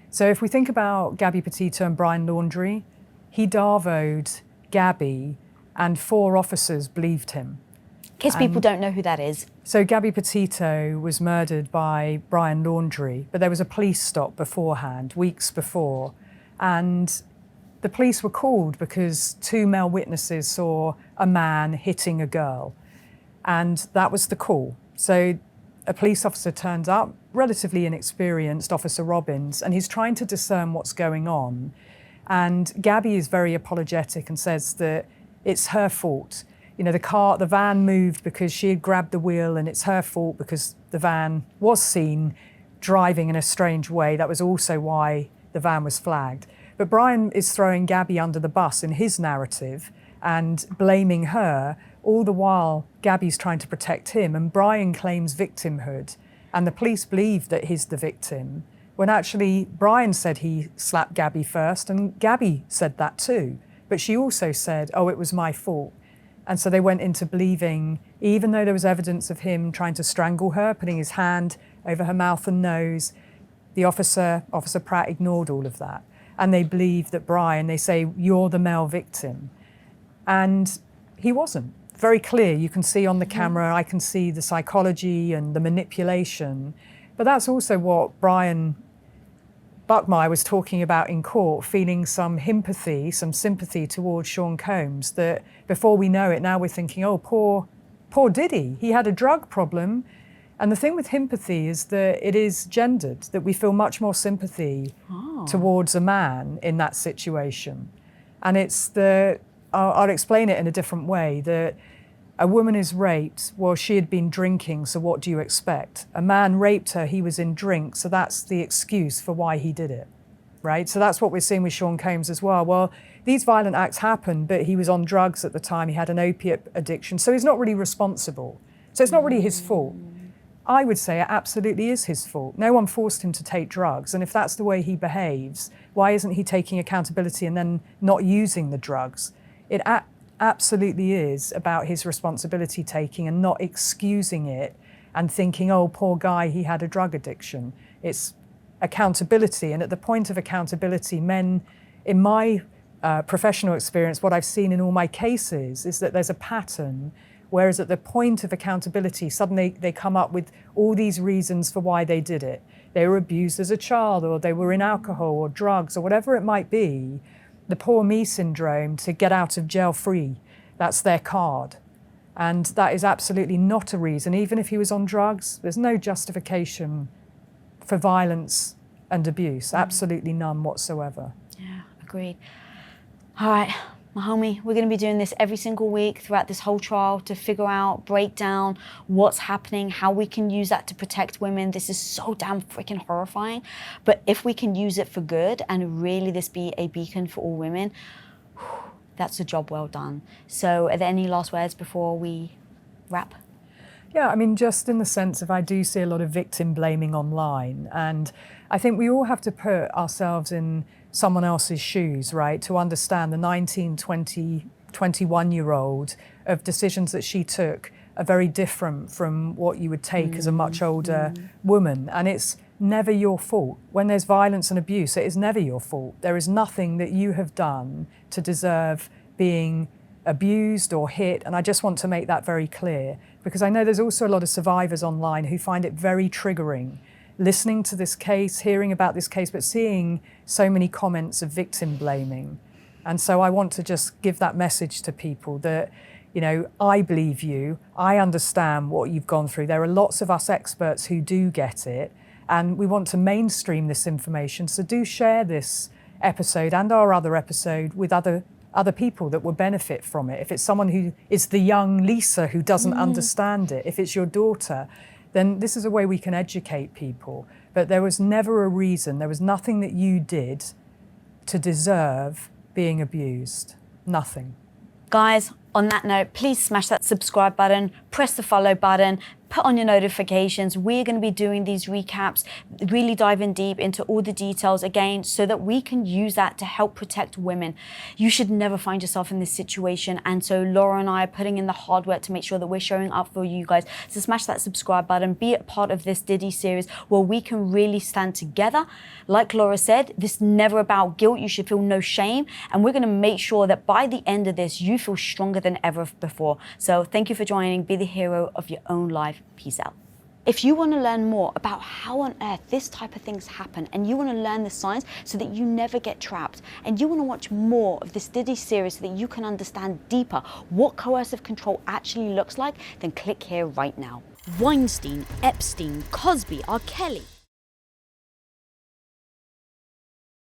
So if we think about Gabby Petito and Brian Laundrie, he Darvoed Gabby, and 4 officers believed him. In case people don't know who that is. So Gabby Petito was murdered by Brian Laundrie, but there was a police stop beforehand, weeks before, and the police were called because 2 male witnesses saw a man hitting a girl, and that was the call. So a police officer turns up, relatively inexperienced, Officer Robbins, and he's trying to discern what's going on. And Gabby is very apologetic and says that it's her fault. You know, the van moved because she had grabbed the wheel, and it's her fault because the van was seen driving in a strange way. That was also why the van was flagged. But Brian is throwing Gabby under the bus in his narrative and blaming her, all the while Gabby's trying to protect him, and Brian claims victimhood, and the police believe that he's the victim, when actually Brian said he slapped Gabby first, and Gabby said that too. But she also said, oh, it was my fault. And so they went into believing, even though there was evidence of him trying to strangle her, putting his hand over her mouth and nose, the Officer Pratt ignored all of that. And they believed that Brian, they say, you're the male victim. And he wasn't. Very clear, you can see on the camera, I can see the psychology and the manipulation. But that's also what Brian Buckmire was talking about in court, feeling some empathy, some sympathy towards Sean Combs, that before we know it, now we're thinking, oh, poor Diddy, he had a drug problem. And the thing with empathy is that it is gendered, that we feel much more sympathy towards a man in that situation. And it's I'll explain it in a different way, that a woman is raped, well, she had been drinking, so what do you expect? A man raped her, he was in drink, so that's the excuse for why he did it, right? So that's what we're seeing with Sean Combs as well. Well, these violent acts happened, but he was on drugs at the time, he had an opiate addiction, so he's not really responsible. So it's not really his fault. I would say it absolutely is his fault. No one forced him to take drugs, and if that's the way he behaves, why isn't he taking accountability and then not using the drugs? It absolutely is about his responsibility taking and not excusing it and thinking, oh, poor guy, he had a drug addiction. It's accountability, and at the point of accountability, men, in my professional experience, what I've seen in all my cases is that there's a pattern, whereas at the point of accountability, suddenly they come up with all these reasons for why they did it. They were abused as a child, or they were in alcohol or drugs, or whatever it might be. The poor me syndrome, to get out of jail free, that's their card. And that is absolutely not a reason. Even if he was on drugs, there's no justification for violence and abuse, absolutely none whatsoever. Yeah, agreed. All right, my homie, we're going to be doing this every single week throughout this whole trial to figure out, break down what's happening, how we can use that to protect women. This is so damn freaking horrifying. But if we can use it for good and really this be a beacon for all women, that's a job well done. So are there any last words before we wrap? Yeah, I mean, just in the sense of I do see a lot of victim blaming online. And I think we all have to put ourselves in someone else's shoes, right? To understand the 19, 20, 21-year-old of decisions that she took are very different from what you would take as a much older woman. And it's never your fault. When there's violence and abuse, it is never your fault. There is nothing that you have done to deserve being abused or hit. And I just want to make that very clear, because I know there's also a lot of survivors online who find it very triggering listening to this case, hearing about this case, but seeing so many comments of victim blaming. And so I want to just give that message to people that, you know, I believe you, I understand what you've gone through. There are lots of us experts who do get it, and we want to mainstream this information. So do share this episode and our other episode with other other people that will benefit from it. If it's someone who is the young Lisa who doesn't understand it, if it's your daughter, then this is a way we can educate people. But there was never a reason, there was nothing that you did to deserve being abused. Nothing. Guys, on that note, please smash that subscribe button, press the follow button, put on your notifications. We're going to be doing these recaps, really diving deep into all the details again, so that we can use that to help protect women. You should never find yourself in this situation. And so Laura and I are putting in the hard work to make sure that we're showing up for you guys. So smash that subscribe button, be a part of this Diddy series where we can really stand together. Like Laura said, this is never about guilt. You should feel no shame. And we're going to make sure that by the end of this, you feel stronger than ever before. So thank you for joining. Be the hero of your own life. Peace out. If you want to learn more about how on earth this type of things happen, and you want to learn the science so that you never get trapped, and you want to watch more of this Diddy series so that you can understand deeper what coercive control actually looks like, then click here right now. Weinstein, Epstein, Cosby, R. Kelly.